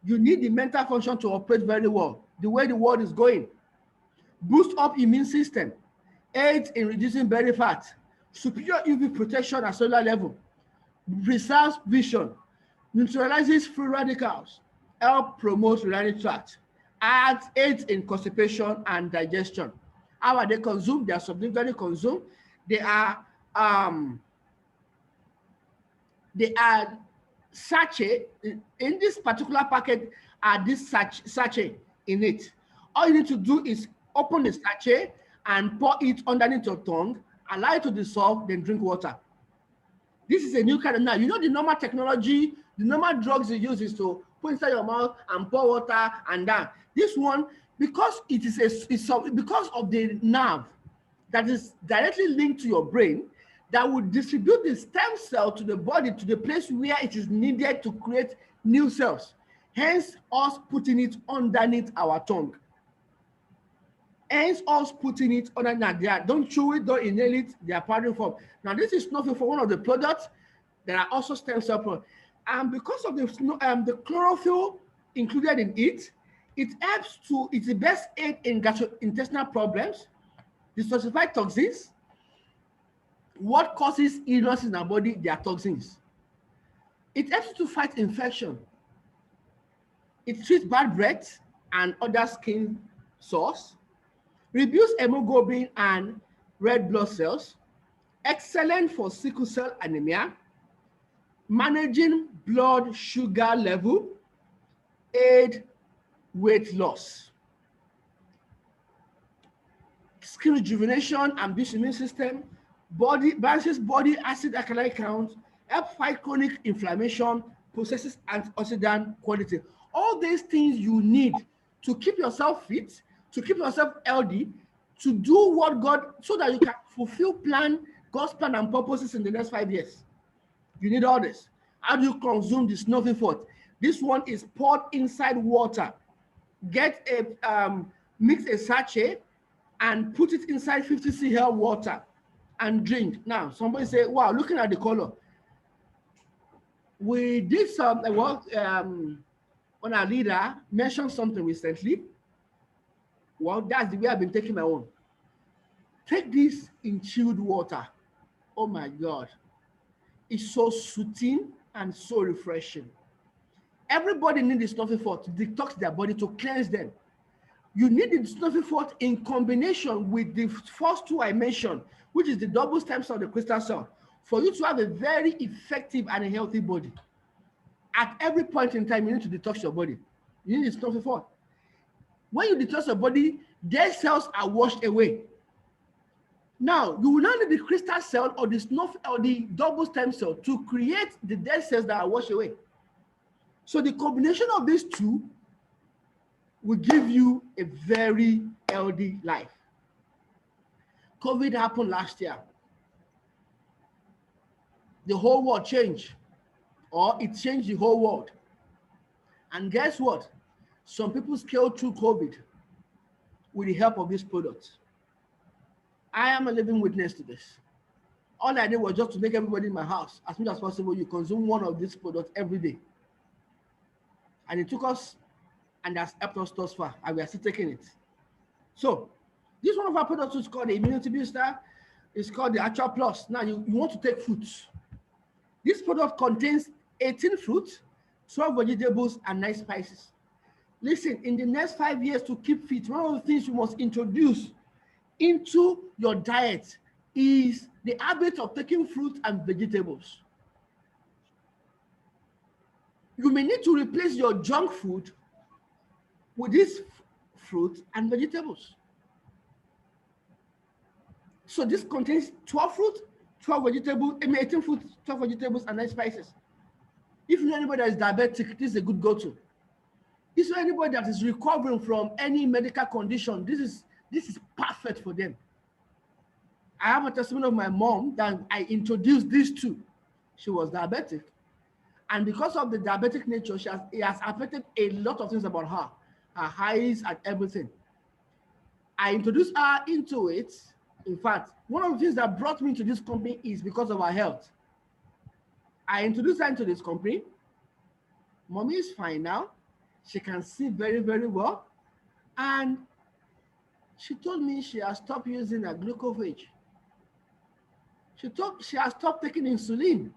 You need the mental function to operate very well, the way the world is going. Boost up immune system, aids in reducing belly fat, superior UV protection at cellular level, preserves vision, neutralizes free radicals, help promote urinary tract, aids in constipation and digestion. How are they consumed? They are sublingually consumed. They are sachet. In this particular packet are this sachet in it. All you need to do is open the sachet and pour it underneath your tongue, allow it to dissolve, then drink water. This is a new kind of, now, you know, the normal technology, the normal drugs you use is to put inside your mouth and pour water and that. This one, because it is because of the nerve that is directly linked to your brain, that will distribute the stem cell to the body, to the place where it is needed to create new cells. Hence, us putting it underneath our tongue. Hence, us putting it underneath. Don't chew it, don't inhale it. They are powder form. Now, this is nothing for one of the products. There are also stem cell products. And because of the chlorophyll included in it, it's the best aid in gastrointestinal problems, detoxify toxins. What causes illness in our body? They are toxins. It helps to fight infection. It treats bad breath and other skin sores, reduce hemoglobin and red blood cells, excellent for sickle cell anemia, managing blood sugar level, aid weight loss, skin rejuvenation and boost immune system, balances body acid alkaline count, help fight chronic inflammation, possesses antioxidant quality. All these things you need to keep yourself fit, to keep yourself healthy, to do what God, so that you can fulfill God's plan and purposes in the next 5 years. You need all this. How do you consume this Nothing Forte? This one is poured inside water. Get mix a sachet and put it inside 50 cl water and drink. Now, somebody say, wow, looking at the color. We did some work on our leader, mentioned something recently. Well, that's the way I've been taking my own. Take this in chilled water. Oh my God. It's so soothing and so refreshing. Everybody needs this Nothing Forte to detox their body, to cleanse them. You need this Nothing Forte in combination with the first two I mentioned, which is the double stem cell, the crystal cell, for you to have a very effective and a healthy body. At every point in time, you need to detox your body. You need this Nothing Forte. When you detox your body, dead cells are washed away. Now, you will not need the crystal cell or the double stem cell to create the dead cells that are washed away. So the combination of these two will give you a very healthy life. COVID happened last year. The whole world changed, or it changed the whole world. And guess what? Some people scaled through COVID with the help of this product. I am a living witness to this. All I did was just to make everybody in my house, as much as possible, you consume one of these products every day. And it took us, and that's helped us thus far, and we are still taking it. So, this one of our products is called the Immunity Booster. It's called the Actual Plus. Now, you want to take fruits. This product contains 18 fruits, 12 vegetables, and 9 spices. Listen, in the next 5 years to keep fit, one of the things you must introduce into your diet is the habit of taking fruit and vegetables. You may need to replace your junk food with this fruit and vegetables. So this contains 12 fruit, 12 vegetables, 18 fruit, 12 vegetables, and 9 spices. If you know anybody that is diabetic, this is a good go-to. If you know anybody that is recovering from any medical condition, this is perfect for them. I have a testimony of my mom that I introduced these to. She was diabetic. And because of the diabetic nature, it has affected a lot of things about her eyes and everything. I introduced her into it, In fact, one of the things that brought me to this company is because of her health. I introduced her into this company. Mommy is fine now. She can see very, very well. And she told me she has stopped using a glucophage. She has stopped taking insulin.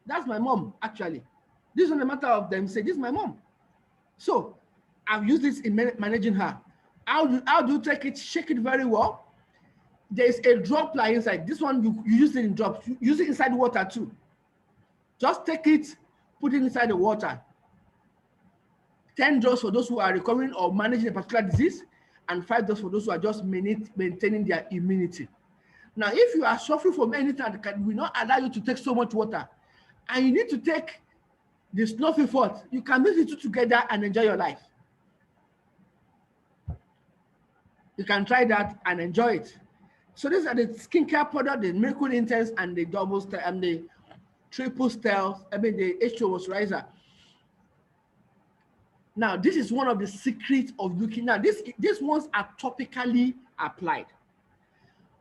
That's my mom, actually. This is not a matter of them saying, this is my mom. So I've used this in managing her. How do you take it? Shake it very well. There's a droppler inside. This one, you use it in drops. You use it inside water too. Just take it, put it inside the water. 10 drops for those who are recovering or managing a particular disease, and 5 drops for those who are just maintaining their immunity. Now, if you are suffering from anything that will not allow you to take so much water, and you need to take the snuffy forth, you can mix the two together and enjoy your life. You can try that and enjoy it. So these are the skincare product, the Miracle Intense and the double style and the triple style, the H2O moisturizer. Now, this is one of the secrets of looking. Now, these ones are topically applied.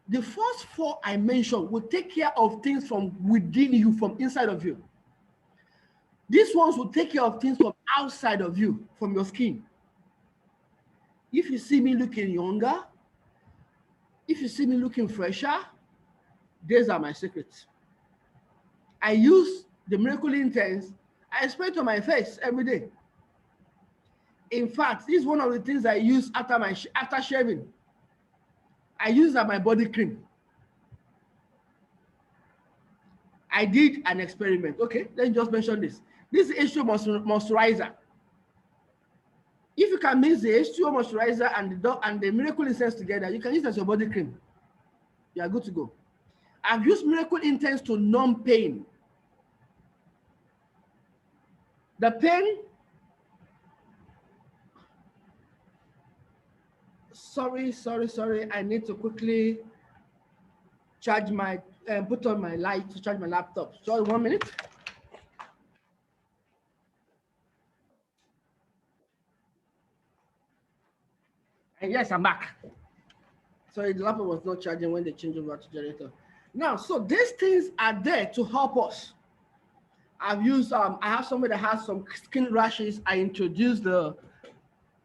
The first 4 I mentioned will take care of things from within you, from inside of you. These ones will take care of things from outside of you, from your skin. If you see me looking younger, if you see me looking fresher, these are my secrets. I use the Miracle Intense. I spray it on my face every day. In fact, this is one of the things I use after shaving. I use as my body cream. I did an experiment. Okay, let me just mention this. This is H2O moisturizer. If you can mix the H2O moisturizer and the Miracle Intense together, you can use it as your body cream. You are good to go. I've used Miracle Intense to numb pain. The pain, sorry. I need to quickly charge my, put on my light to charge my laptop. Just 1 minute. And yes, I'm back. Sorry, the laptop was not charging when they changed over to generator. Now, so these things are there to help us. I've used, I have somebody that has some skin rashes. I introduced the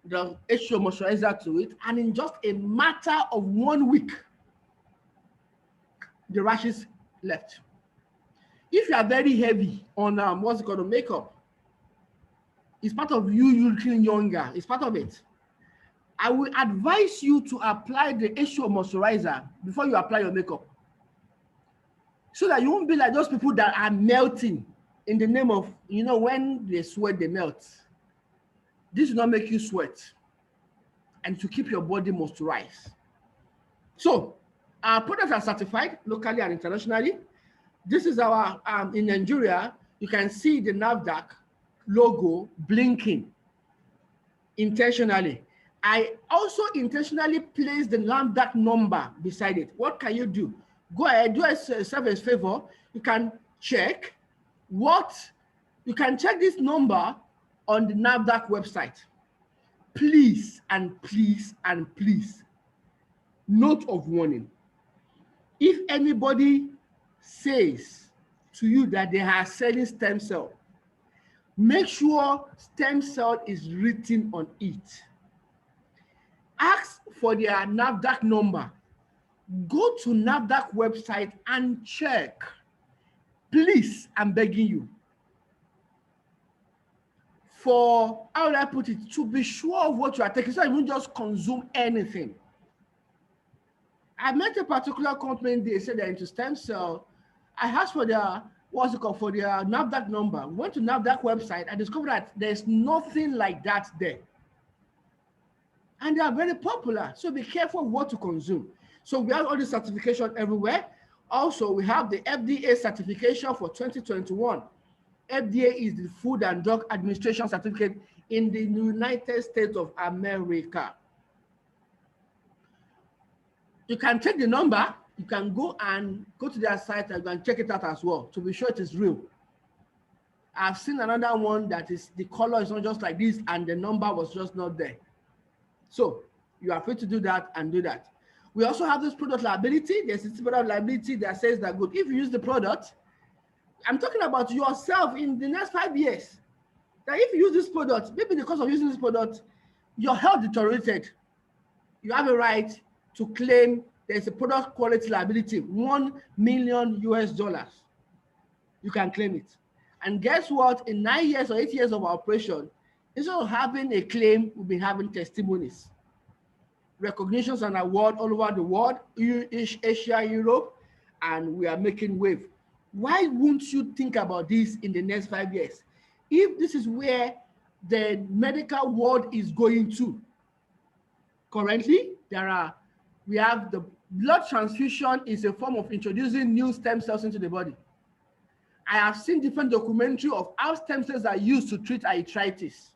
H2O moisturizer to it, and in just a matter of 1 week, the rashes left. If you are very heavy on what's it called, makeup, it's part of you looking younger. It's part of it. I will advise you to apply the H2O moisturizer before you apply your makeup, so that you won't be like those people that are melting in the name of, when they sweat, they melt. This will not make you sweat, and to keep your body moisturized. So our products are certified locally and internationally. This is our, in Nigeria, you can see the NAFDAC logo blinking intentionally. I also intentionally placed the NAFDAC number beside it. What can you do? Go ahead, do yourself a favor. You can check you can check this number on the NAFDAC website. Please and please and please, note of warning. If anybody says to you that they are selling stem cell, make sure stem cell is written on it. Ask for their NAFDAC number. Go to NAFDAC website and check. Please, I'm begging you. For, how would I put it, to be sure of what you are taking, so you won't just consume anything. I met a particular company, they said they're into stem cell. I asked for their, for their NAFDAC number. Went to NAFDAC website, I discovered that there's nothing like that there. And they are very popular, so be careful what to consume. So we have all the certification everywhere. Also, we have the FDA certification for 2021. FDA is the Food and Drug Administration certificate in the United States of America. You can check the number. You can go to their site and check it out as well to be sure it is real. I've seen another one that is, the color is not just like this and the number was just not there. So you are free to do that and do that. We also have this product liability. There's this product liability that says that good. If you use the product, I'm talking about yourself in the next 5 years. That if you use this product, maybe because of using this product, your health deteriorated. You have a right to claim there's a product quality liability, $1 million US. You can claim it. And guess what? In 9 years or 8 years of operation, instead of having a claim, we've been having testimonies, recognitions and award all over the world, Asia, Europe, and we are making wave. Why won't you think about this in the next 5 years? If this is where the medical world is going to, currently, we have the blood transfusion is a form of introducing new stem cells into the body. I have seen different documentary of how stem cells are used to treat arthritis.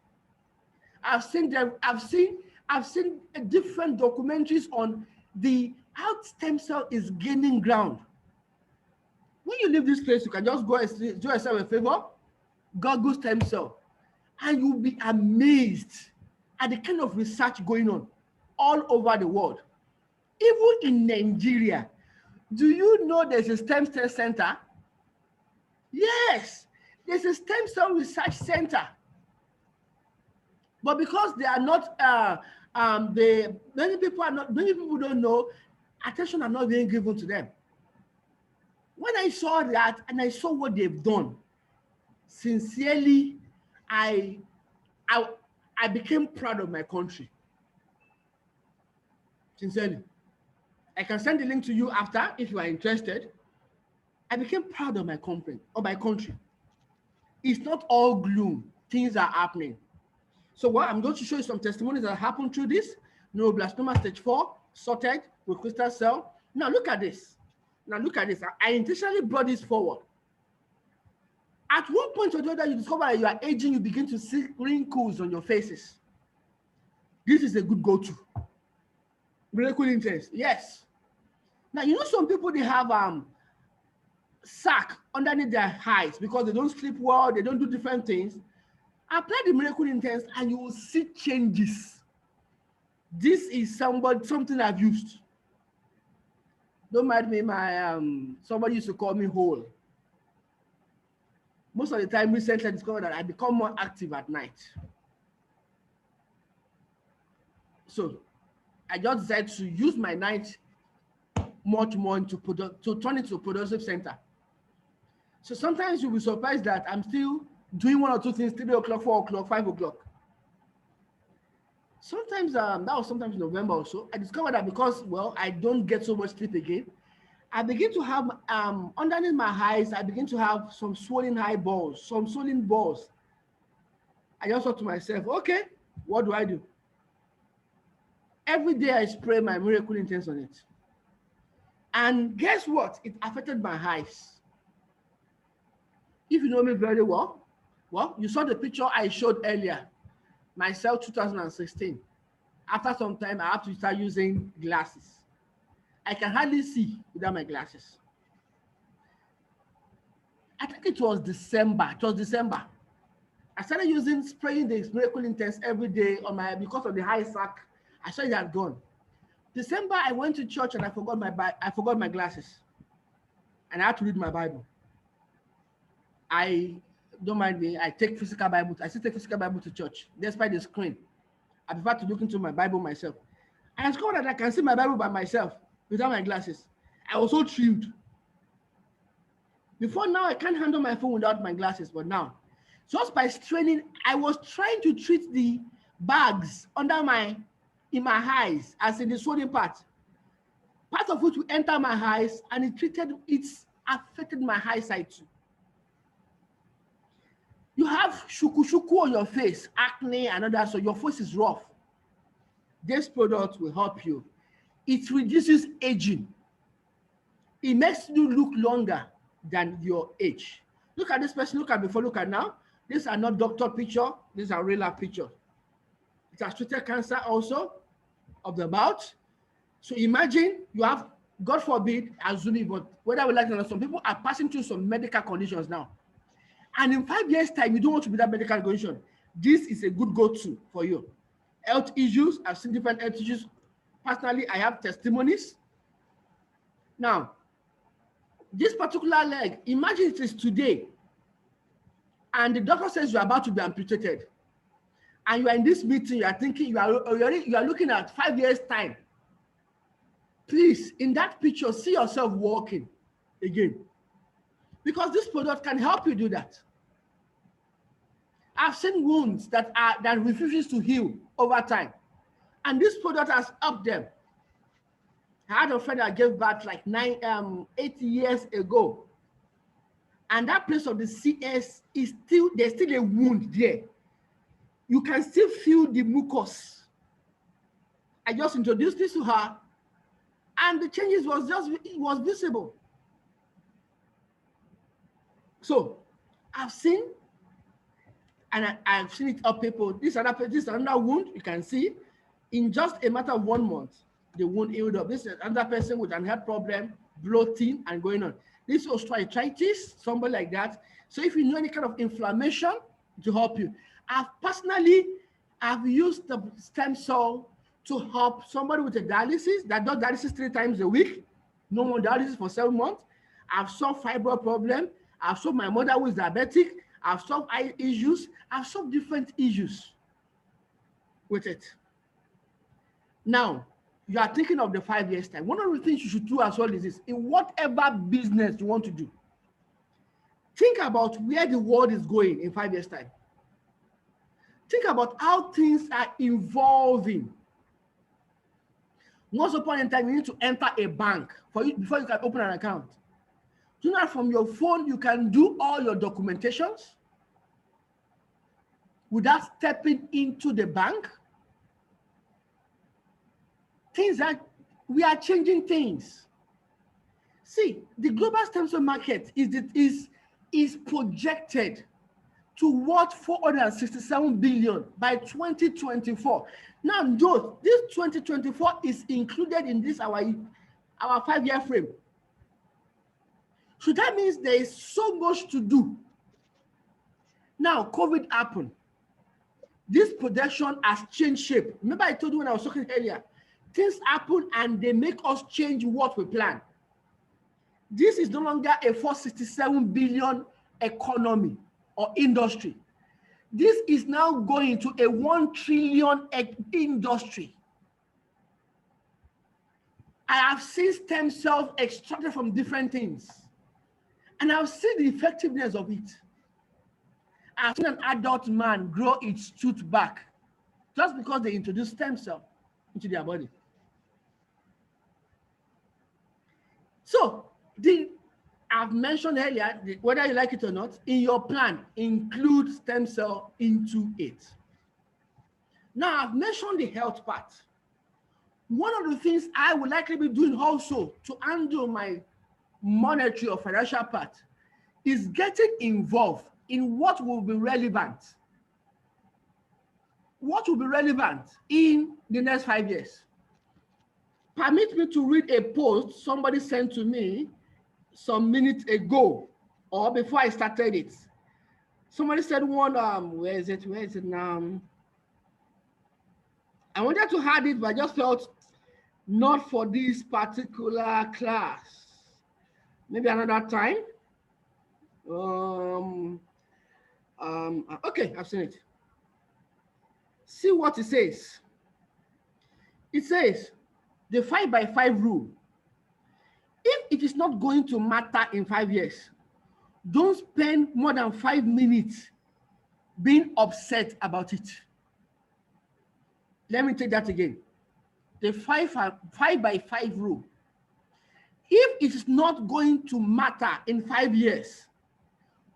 I've seen different documentaries on how stem cell is gaining ground. When you leave this place, you can just go and do yourself a favor, Google stem cell, and you'll be amazed at the kind of research going on all over the world. Even in Nigeria, do you know there's a stem cell center? Yes, there's a stem cell research center. But because they are not, many people don't know, attention are not being given to them. When I saw that and I saw what they've done, sincerely, I became proud of my country. Sincerely. I can send the link to you after if you are interested. I became proud of my country. It's not all gloom. Things are happening. So what I'm going to show you some testimonies that happened through this. Neuroblastoma stage 4, sorted with crystal cell. Now look at this. I intentionally brought this forward. At one point or the other, you discover that you are aging, you begin to see wrinkles on your faces. This is a good go-to. Miracle Intense, yes. Now, you know some people, they have sack underneath their eyes because they don't sleep well, they don't do different things. Apply the Miracle Intense and you will see changes. This is something I've used. Don't mind me, somebody used to call me Hole. Most of the time, recently I discovered that I become more active at night. So I just decided to use my night much more to turn it to a productive center. So sometimes you'll be surprised that I'm still doing 1 or 2 things, 3 o'clock, 4 o'clock, 5 o'clock. Sometimes, that was sometimes in November or so, I discovered that because, well, I don't get so much sleep again, I begin to have, underneath my eyes, I begin to have some swollen eyeballs, some swollen balls. I just thought to myself, okay, what do I do? Every day I spray my Miracle Intense on it. And guess what? It affected my eyes. If you know me very well, you saw the picture I showed earlier, myself 2016. After some time, I have to start using glasses. I can hardly see without my glasses. I think it was December. I started spraying the Miracle Intense every day because of the high sack. I saw it had gone. December, I went to church and I forgot my glasses. And I had to read my Bible. I don't mind me, I still take physical Bible to church, despite the screen. I prefer to look into my Bible myself. And I discovered that I can see my Bible by myself without my glasses. I was so thrilled. Before now, I can't handle my phone without my glasses, but now, just by straining, I was trying to treat the bags in my eyes, as in the swollen part of which will enter my eyes, and it affected my eyesight too. You have shuku on your face, acne and others, so your face is rough. This product will help you. It reduces aging. It makes you look longer than your age. Look at this person, look at before, look at now. These are not doctor picture, these are real life pictures. It has treated cancer also of the bowel. So imagine you have, God forbid, assuming, but whether we like it or not, some people are passing through some medical conditions now. And in 5 years' time, you don't want to be that medical condition. This is a good go-to for you. Health issues, I've seen different health issues Personally, I have testimonies. Now, this particular leg, imagine it is today, and the doctor says you're about to be amputated. And you are in this meeting, you are thinking, you are looking at 5 years' time. Please, in that picture, see yourself walking again. Because this product can help you do that. I've seen wounds that refuses to heal over time. And this product has helped them. I had a friend that gave birth like 8 years ago. And that place of the CS is there's still a wound there. You can still feel the mucus. I just introduced this to her, and the changes was visible. So I've seen, and I've seen it up people. This is another wound. You can see in just a matter of 1 month, the wound healed up. This is another person with an heart problem, bloating, and going on. This is osteoarthritis, somebody like that. So if you know any kind of inflammation, to help you. I've used the stem cell to help somebody with a dialysis that does dialysis 3 times a week, no more dialysis for 7 months. I've solved fibroid problem. I've solved my mother who is diabetic. I've solved eye issues. I've solved different issues with it. Now, you are thinking of the 5 years time. One of the things you should do as well is this: in whatever business you want to do, think about where the world is going in 5 years time. Think about how things are evolving. Once upon a time, you need to enter a bank before you can open an account. Do you know that from your phone, you can do all your documentations without stepping into the bank? We are changing things. See, the global stem cell market is projected to worth 467 billion by 2024. Now, this 2024 is included in this our 5-year frame. So that means there is so much to do. Now, COVID happened. This projection has changed shape. Remember I told you when I was talking earlier, things happen and they make us change what we plan. This is no longer a 467 billion economy or industry. This is now going to a 1 trillion industry. I have seen stem cells extracted from different things, and I've seen the effectiveness of it. I've seen an adult man grow its tooth back just because they introduced stem cell into their body. So, I've mentioned earlier, whether you like it or not, in your plan, include stem cell into it. Now, I've mentioned the health part. One of the things I will likely be doing also to handle my monetary or financial part is getting involved in what will be relevant. What will be relevant in the next 5 years? Permit me to read a post somebody sent to me some minutes ago, or before I started it. Somebody said one, where is it now? I wanted to add it, but I just felt not for this particular class. Maybe another time. Okay, I've seen it. See what it says. It says, the 5x5 rule. If it is not going to matter in 5 years, don't spend more than 5 minutes being upset about it. Let me take that again. The 5x5 rule. If it is not going to matter in 5 years,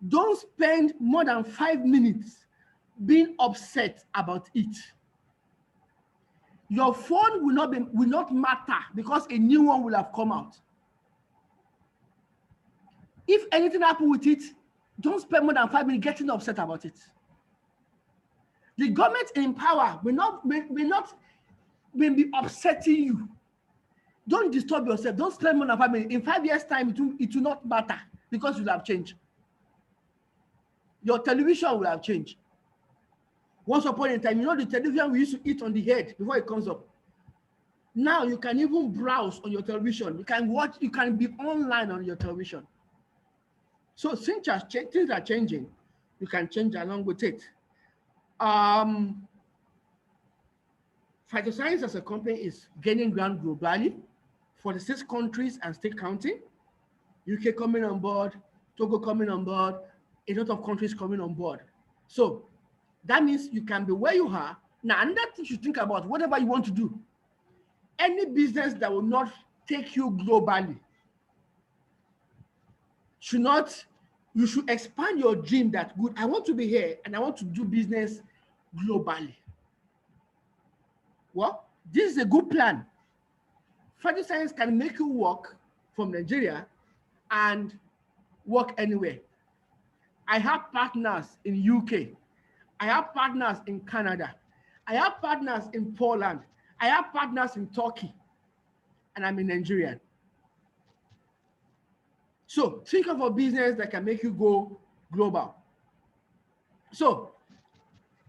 don't spend more than 5 minutes being upset about it. Your phone will not matter because a new one will have come out. If anything happens with it, don't spend more than 5 minutes getting upset about it. The government in power will be upsetting you. Don't disturb yourself. Don't spend more than 5 minutes. In 5 years' time, it will not matter because you will have changed. Your television will have changed. Once upon a time, you know the television we used to eat on the head before it comes up. Now you can even browse on your television. You can watch, you can be online on your television. So things are changing. You can change along with it. Um, Phytoscience as a company is gaining ground globally. 46 countries and still counting. UK coming on board, Togo coming on board, a lot of countries coming on board. So that means you can be where you are. Now, another thing you think about, whatever you want to do, any business that will not take you globally should not, you should expand your dream that good. I want to be here and I want to do business globally. Well, this is a good plan. Phytoscience can make you work from Nigeria and work anywhere. I have partners in UK. I have partners in Canada. I have partners in Poland. I have partners in Turkey. And I'm a Nigerian. So think of a business that can make you go global. So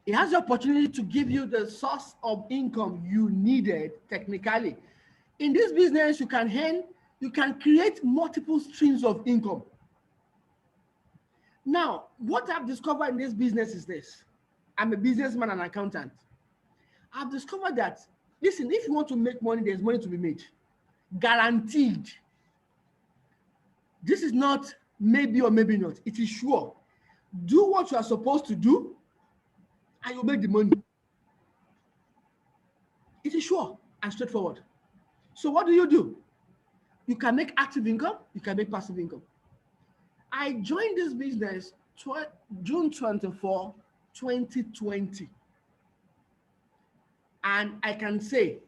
it has the opportunity to give you the source of income you needed technically. In this business, you can create multiple streams of income. Now, what I've discovered in this business is this. I'm a businessman and accountant. I've discovered that, listen, if you want to make money, there's money to be made. Guaranteed. This is not maybe or maybe not. It is sure. Do what you are supposed to do, and you'll make the money. It is sure and straightforward. So what do? You can make active income, you can make passive income. I joined this business June 24, 2020. And I can say,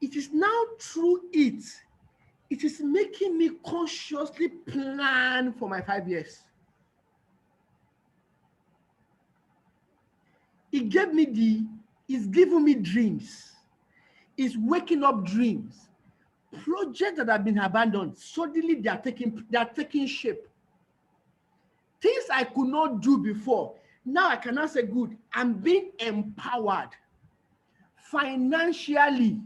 it is now through it is making me consciously plan for my 5 years. It's giving me dreams. It's waking up dreams. Projects that have been abandoned, suddenly they are taking shape. Things I could not do before, now I cannot say good. I'm being empowered financially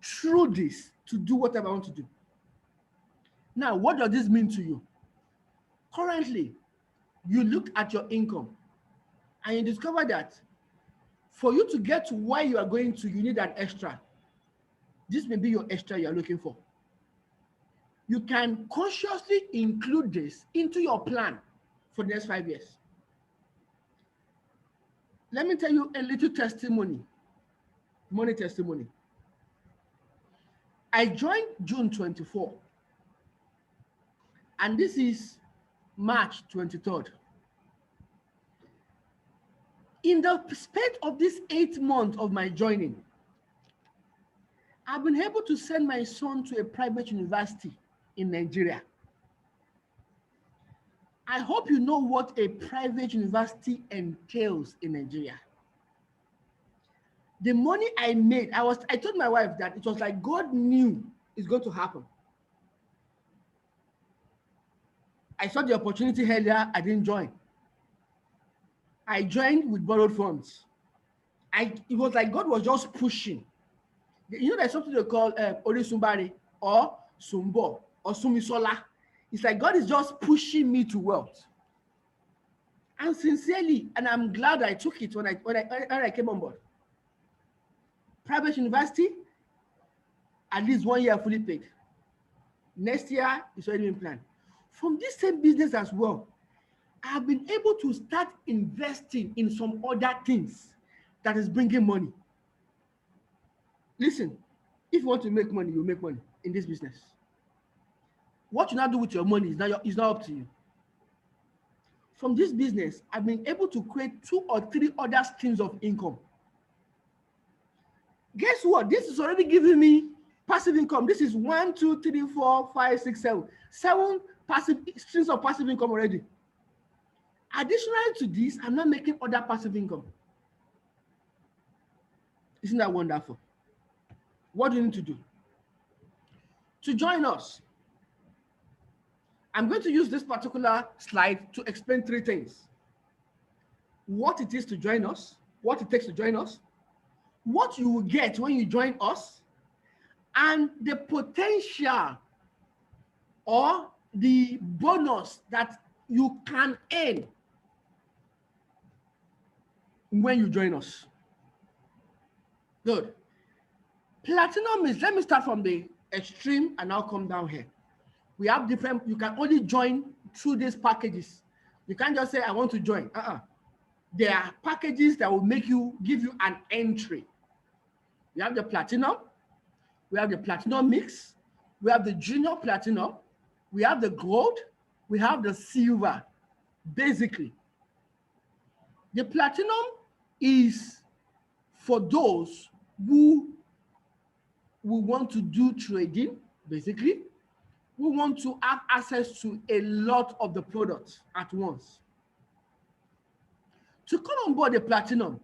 through this to do whatever I want to do. Now, what does this mean to you? Currently, you look at your income and you discover that for you to get to where you are going to, you need an extra. This may be your extra you're looking for. You can consciously include this into your plan for the next 5 years. Let me tell you a little testimony, money testimony. I joined June 24, and this is March 23rd. In the space of this 8 months of my joining, I've been able to send my son to a private university in Nigeria. I hope you know what a private university entails in Nigeria. The money I made, I told my wife that it was like God knew it's going to happen. I saw the opportunity earlier, I didn't join. I joined with borrowed funds. It was like God was just pushing. You know, there's something they call Orisumbari or Sumbo or Sumisola. It's like God is just pushing me to wealth. And sincerely, and I'm glad I took it when I came on board. Private university, at least 1 year fully paid. Next year is already been planned. From this same business as well, I've been able to start investing in some other things that is bringing money. Listen, if you want to make money, you'll make money in this business. What you now do with your money is not up to you. From this business, I've been able to create 2 or 3 other streams of income. Guess what? This is already giving me passive income. This is 1, 2, 3, 4, 5, 6, 7. 7 passive streams of passive income already. Additionally to this, I'm not making other passive income. Isn't that wonderful? What do you need to do? To join us, I'm going to use this particular slide to explain 3 things. What it is to join us, what it takes to join us, what you will get when you join us, and the potential or the bonus that you can earn when you join us. Good. Platinum is, let me start from the extreme and I'll come down here. We have different, you can only join through these packages. You can't just say, I want to join. There are packages that will make you, give you an entry. We have the platinum, we have the platinum mix, we have the junior platinum, we have the gold, we have the silver. Basically, the platinum is for those who want to do trading, basically, who want to have access to a lot of the products at once. To come on board the platinum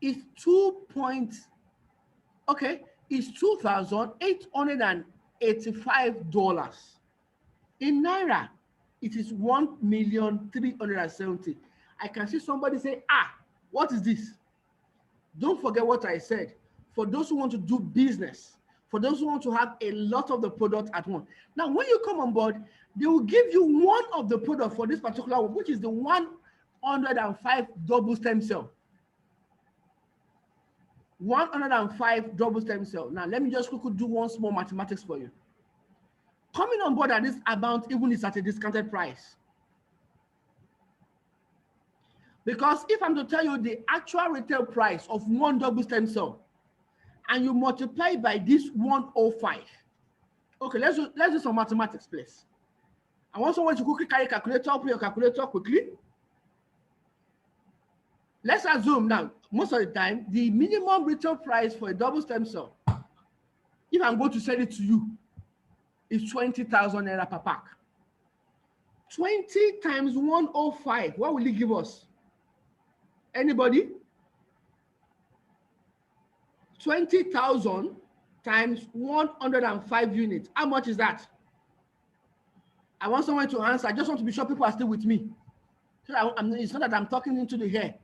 is $2,885. In Naira, it is 1,370,000. I can see somebody say, what is this? Don't forget what I said. For those who want to do business, for those who want to have a lot of the product at once. Now, when you come on board, they will give you one of the product for this particular one, which is the 105 double stem cell. 105 double stem cell. Now, let me just quickly do one small mathematics for you. Coming on board at this amount even is at a discounted price. Because if I'm to tell you the actual retail price of one double stem cell, and you multiply by this 105. Okay, let's do some mathematics, please. I want someone to quickly carry a calculator, open your calculator quickly. Let's assume now, most of the time, the minimum retail price for a double stem cell, if I'm going to sell it to you, is 20,000 naira per pack. 20 times 105, what will it give us? Anybody? 20,000 times 105 units. How much is that? I want someone to answer. I just want to be sure people are still with me. So it's not that I'm talking into the air.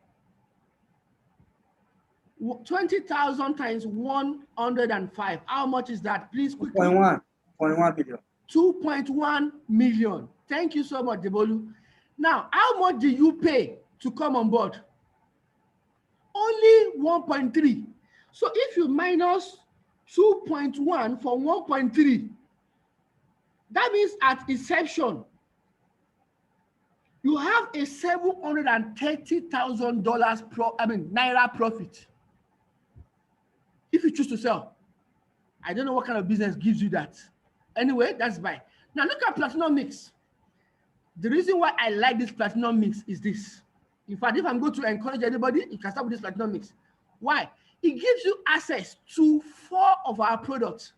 20,000 times 105. How much is that? Please quickly. 2.1 million. 2.1 million. Thank you so much, Debolu. Now, how much do you pay to come on board? Only 1.3. So if you minus 2.1 from 1.3, that means at inception, you have a $730,000 Naira profit. If you choose to sell. I don't know what kind of business gives you that. Anyway, that's buy. Now look at platinum mix. The reason why I like this platinum mix is this. In fact, if I'm going to encourage anybody, you can start with this platinum mix. Why? It gives you access to 4 of our products.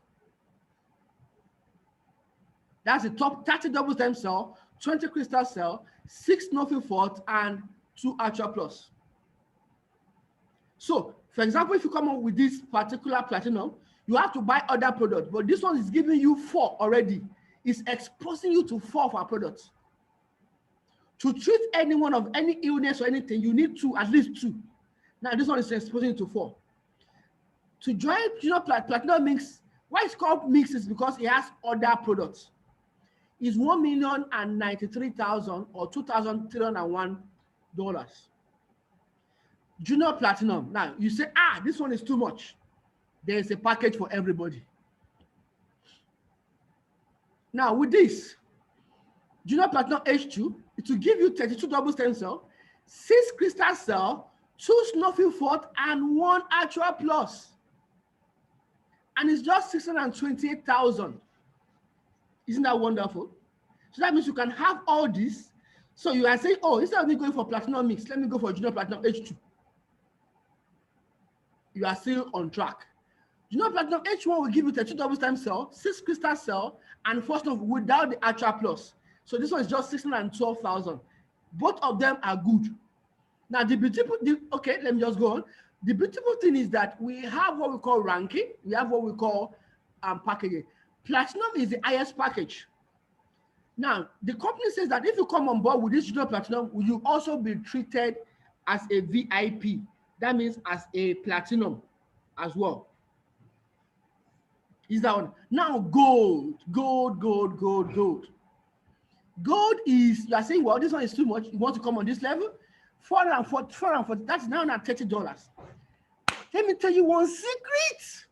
That's the top 30 double stem cell, 20 crystal cell, 6 nothing forth, and 2 Ultra Plus. So, for example, if you come up with this particular platinum, you have to buy other products, but this one is giving you 4 already. It's exposing you to 4 of our products. To treat anyone of any illness or anything, you need at least 2. Now, this one is exposing you to 4. To join platinum mix, why it's called mix is because it has other products. It's $1,093,000 or $2,301. Junior platinum. Now you say, this one is too much. There is a package for everybody. Now with this, junior platinum H2, it will give you 32 double stem cell, 6 crystal cell, 2 snuffing forth, and 1 Ultra Plus. And it's just 628,000. Isn't that wonderful? So that means you can have all this. So you are saying, instead of me going for platinum mix, let me go for junior platinum H2. You are still on track. Junior platinum H1 will give you 32 double stem cell, 6 crystal cell, and 4 snuff without the Ultra Plus. So this one is just 612,000. Both of them are good. Now let me just go on. The beautiful thing is that we have what we call ranking. We have what we call packaging. Platinum is the highest package. Now, the company says that if you come on board with this junior platinum, you also be treated as a VIP. That means as a platinum as well. Is that one? Now gold, gold, gold, gold, gold. Gold is, you are saying, well, this one is too much. You want to come on this level? 440, that's now at $30. Let me tell you one secret.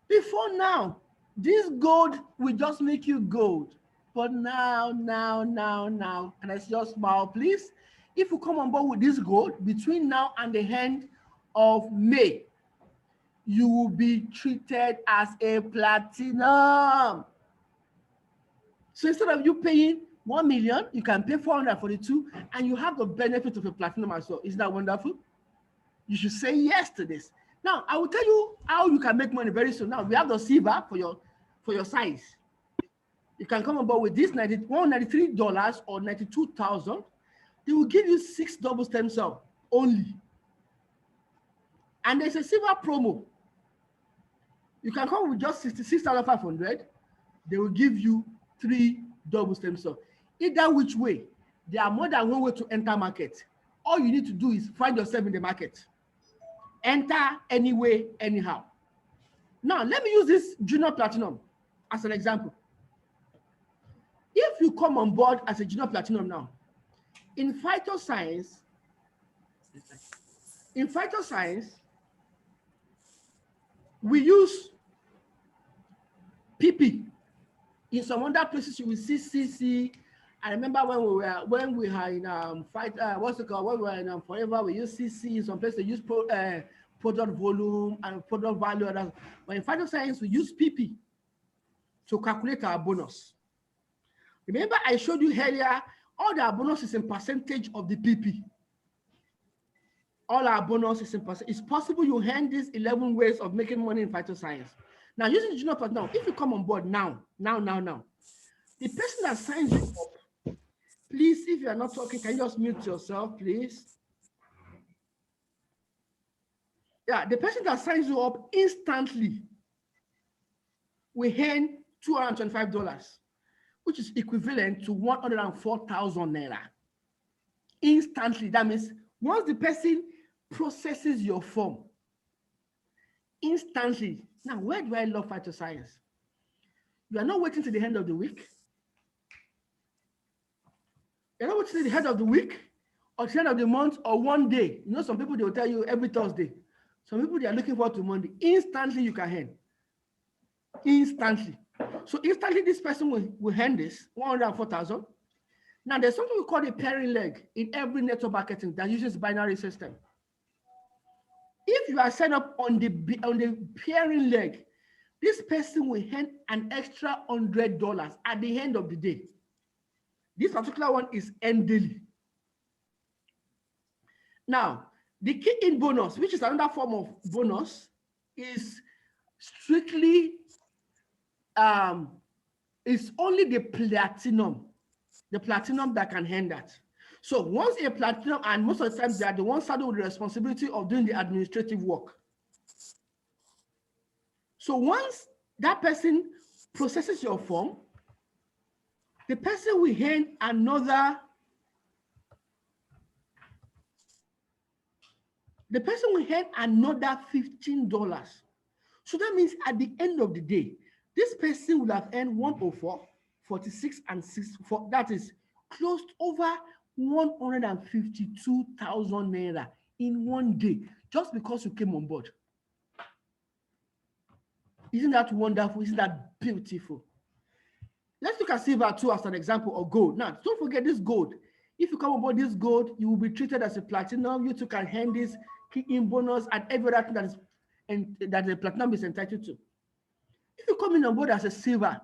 Before now, this gold will just make you gold. But now, can I see your smile, please? If you come on board with this gold between now and the end of May, you will be treated as a platinum. So instead of you paying 1 million, you can pay 442, and you have the benefit of a platinum as well. Isn't that wonderful? You should say yes to this. Now, I will tell you how you can make money very soon. Now, we have the silver for your size. You can come on board with this $193 or $92,000. They will give you 6 double stem cell only. And there's a silver promo. You can come with just 66,500. They will give you 3 double stem cell. Either which way, there are more than one way to enter market. All you need to do is find yourself in the market. Enter anyway, anyhow. Now, let me use this junior platinum as an example. If you come on board as a junior platinum now, in phytoscience, we use PP. In some other places, you will see CC. I remember when we were in what's it called? When we were in Forever, we use CC. In some places, they use product volume and product value. But in phytoscience, we use PP to calculate our bonus. Remember, I showed you earlier, all our bonus is in percentage of the PP. All our bonus is in percent. It's possible you earn these 11 ways of making money in phytoscience. Now, using junior platinum, if you come on board now, the person that signs you up, please, if you are not talking, can you just mute yourself, please? Yeah, the person that signs you up instantly will earn $225, which is equivalent to 104,000 naira. Instantly, that means once the person processes your form, instantly. Now, where do I love phytoscience? You are not waiting to the end of the week. You're not waiting to the end of the week or the end of the month or one day. You know, some people, they will tell you every Thursday. Some people, they are looking forward to Monday. Instantly, you can earn. Instantly. So instantly, this person will earn this, 104,000. Now, there's something we call the pairing leg in every network marketing that uses binary system. If you are set up on the pairing leg, this person will earn an extra $100 at the end of the day. This particular one is end daily. Now, the key-in bonus, which is another form of bonus, is strictly, it's only the platinum that can earn that. So once a platinum, and most of the times they are the ones saddled with the responsibility of doing the administrative work. So once that person processes your form, the person will earn another, $15. So that means at the end of the day, this person will have earned 104, 46, and 64. That is close to over 152,000 naira in one day, just because you came on board. Isn't that wonderful? Isn't that beautiful? Let's look at silver too as an example, or gold. Now, don't forget this gold. If you come on board this gold, you will be treated as a platinum. You too can earn this key-in bonus and every other thing that the platinum is entitled to. If you come in on board as a silver,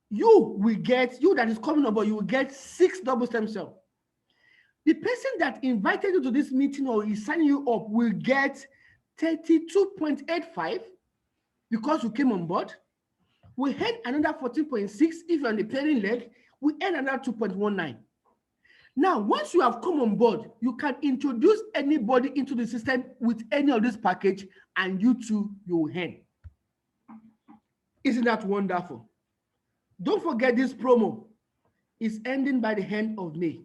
you that is coming on board, you will get 6 double stem cell. The person that invited you to this meeting or is signing you up will get 32.85 because you came on board. We earn another 14.6 if you're on the pairing leg. We earn another 2.19. Now, once you have come on board, you can introduce anybody into the system with any of this package, and you too, you will earn. Isn't that wonderful? Don't forget this promo is ending by the end of May.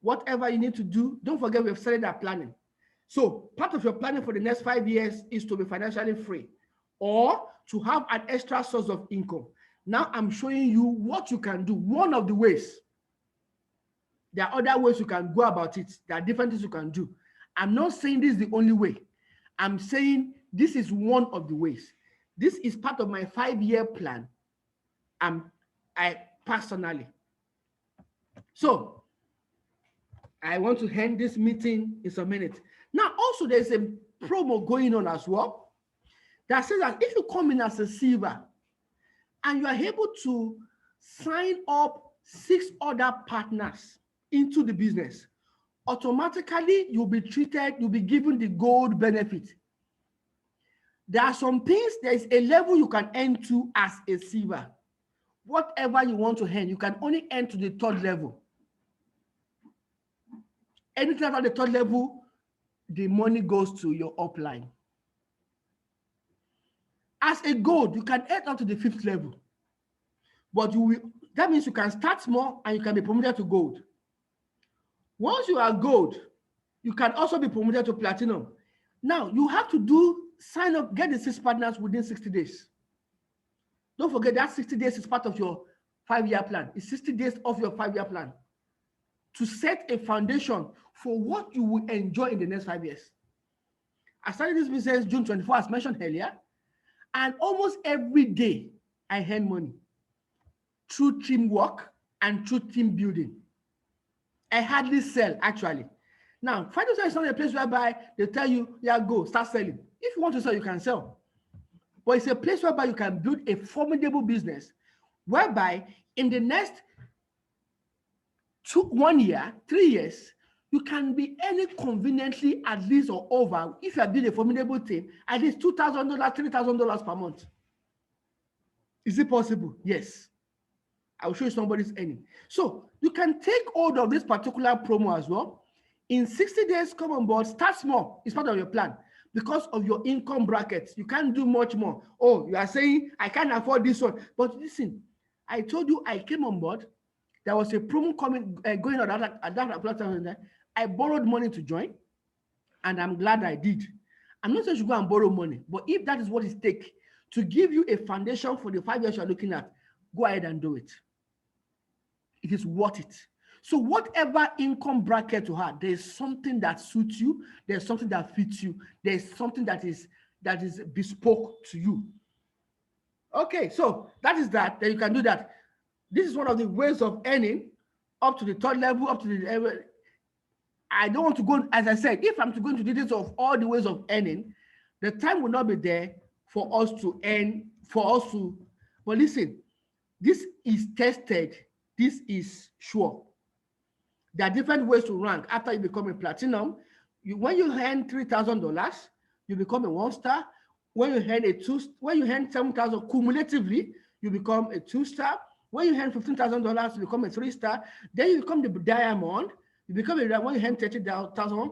Whatever you need to do, don't forget we have started our planning. So part of your planning for the next 5 years is to be financially free. or to have an extra source of income. Now I'm showing you what you can do. One of the ways. There are other ways you can go about it. There are different things you can do. I'm not saying this is the only way. I'm saying this is one of the ways. This is part of my 5-year plan. I personally. So I want to end this meeting in some minutes. Now, also there's a promo going on as well that says that if you come in as a silver and you are able to sign up 6 other partners into the business, automatically you'll be given the gold benefit. There are some things, there is a level you can earn to as a silver. Whatever you want to earn, you can only earn to the 3rd level. Anything after the 3rd level, the money goes to your upline. As a gold, you can earn up to the 5th level. But that means you can start small and you can be promoted to gold. Once you are gold, you can also be promoted to platinum. Now, you have to sign up, get the 6 partners within 60 days. Don't forget that 60 days is part of your 5-year plan. It's 60 days of your 5-year plan to set a foundation for what you will enjoy in the next 5 years. I started this business June 24, as mentioned earlier, and almost every day I earn money through teamwork and through team building. I hardly sell, actually. Now, financial is not a place whereby they tell you, yeah, go, start selling. If you want to sell, you can sell. But it's a place whereby you can build a formidable business, whereby in the next 1 year, 3 years, you can be earning conveniently at least or over, if you are building a formidable team, at least $2,000, $3,000 per month. Is it possible? Yes. I will show you somebody's earning. So you can take hold of this particular promo as well. In 60 days, come on board, start small. It's part of your plan. Because of your income brackets, you can't do much more. Oh, you are saying, I can't afford this one. But listen, I told you I came on board. There was a promo going on at that platform. I borrowed money to join, and I'm glad I did. I'm not saying you should go and borrow money, but if that is what it takes to give you a foundation for the 5 years you're looking at, go ahead and do it. It is worth it. So whatever income bracket you have, there's something that suits you, there's something that fits you, there's something that is bespoke to you. Okay, so that is that. Then you can do that. This is one of the ways of earning up to the 3rd level, up to the level. I don't want to go, as I said, if I'm to go into details of all the ways of earning, the time will not be there for us to earn, but listen, this is tested, this is sure. There are different ways to rank after you become a platinum. When you earn $3,000, you become a 1-star. When you earn $7,000 cumulatively, you become a 2-star. When you earn $15,000, you become a 3-star. Then you become the diamond. You become a when you earn 30,000.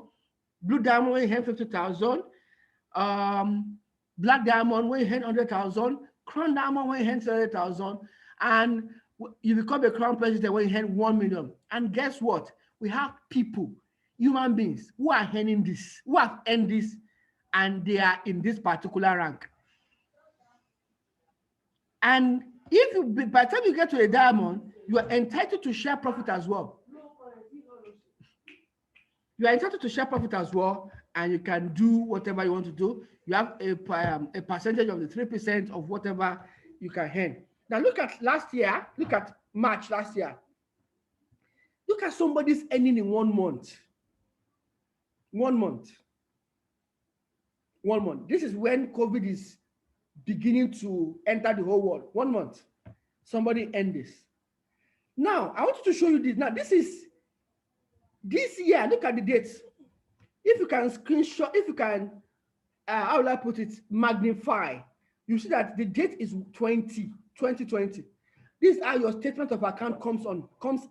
Blue diamond when you earn 50,000. Black diamond when you earn 100,000. Crown diamond when you earn 30,000. And you become a crown president when you earn 1 million. And guess what? We have people, human beings, who are earning this, who have earned this, and they are in this particular rank. And by the time you get to a diamond, you are entitled to share profit as well. You are entitled to share profit as well, and you can do whatever you want to do. You have a percentage of the 3% of whatever you can earn. Now look at last year, look at March last year. Look at somebody's earning in 1 month. 1 month. 1 month. This is when COVID is beginning to enter the whole world. 1 month. Somebody earned this. Now, I want to show you this. Now, this year, look at the dates. If you can screenshot, if you can, how will I put it, magnify, you see that the date is 2020. This is how your statement of account comes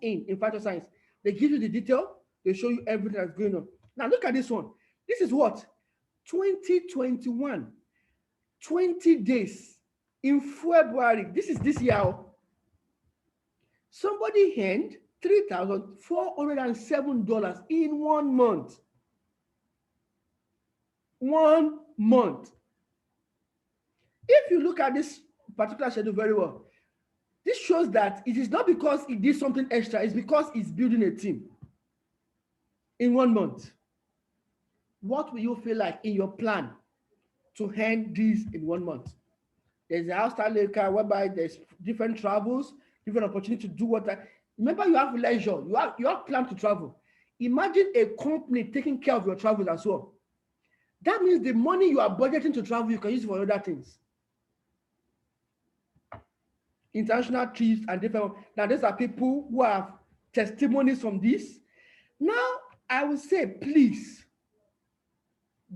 in Vital Signs. They give you the detail, they show you everything that's going on. Now look at this one. This is what? 2021. 20 days in February. This is this year. Somebody earned $3,407 in 1 month. 1 month. If you look at this particular schedule very well, this shows that it is not because it did something extra, it's because it's building a team in 1 month. What will you feel like in your plan to hand this in 1 month? There's a house laker whereby there's different travels, different opportunity to do what. Remember, you have leisure, you have plan to travel. Imagine a company taking care of your travels as well. That means the money you are budgeting to travel, you can use it for other things. International trips and different. Now, these are people who have testimonies from this. Now, I will say, please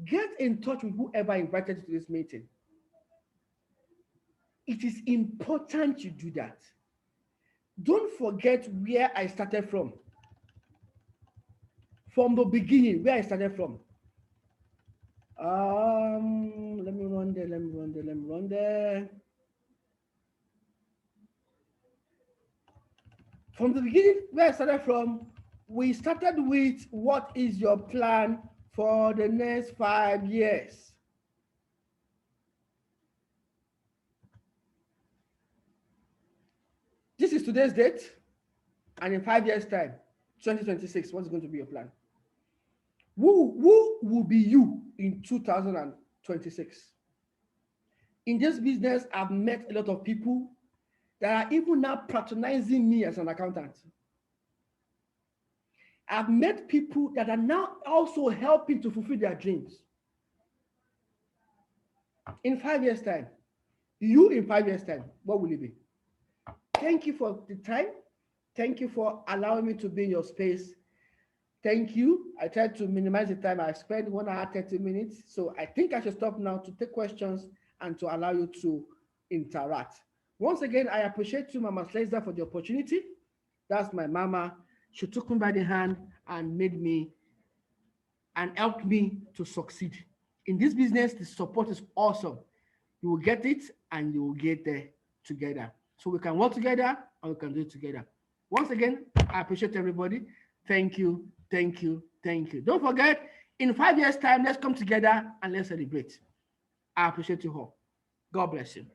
get in touch with whoever invited you to this meeting. It is important you do that. Don't forget where I started from. From the beginning, where I started from. Let me run there. From the beginning, where I started from, we started with what is your plan for the next 5 years? This is today's date, and in 5 years' time, 2026, what's going to be your plan? Who will be you in 2026? In this business, I've met a lot of people that are even now patronizing me as an accountant. I've met people that are now also helping to fulfill their dreams. In 5 years' time, you in 5 years' time, what will it be? Thank you for the time. Thank you for allowing me to be in your space. Thank you. I tried to minimize the time. I spent 1 hour, 30 minutes. So I think I should stop now to take questions and to allow you to interact. Once again, I appreciate you, Mama Sleza, for the opportunity. That's my mama. She took me by the hand and made me and helped me to succeed. In this business, the support is awesome. You will get it and you will get there together. So we can work together and we can do it together. Once again, I appreciate everybody. Thank you, thank you, thank you. Don't forget, in 5 years' time, let's come together and let's celebrate. I appreciate you all. God bless you.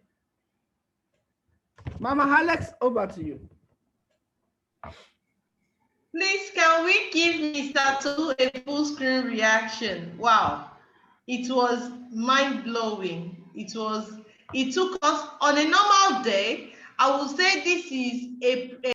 Mama Alex, over to you. Please, can we give Mr. Tolu a full screen reaction? Wow, it was mind-blowing. It took us on a normal day. I would say this is a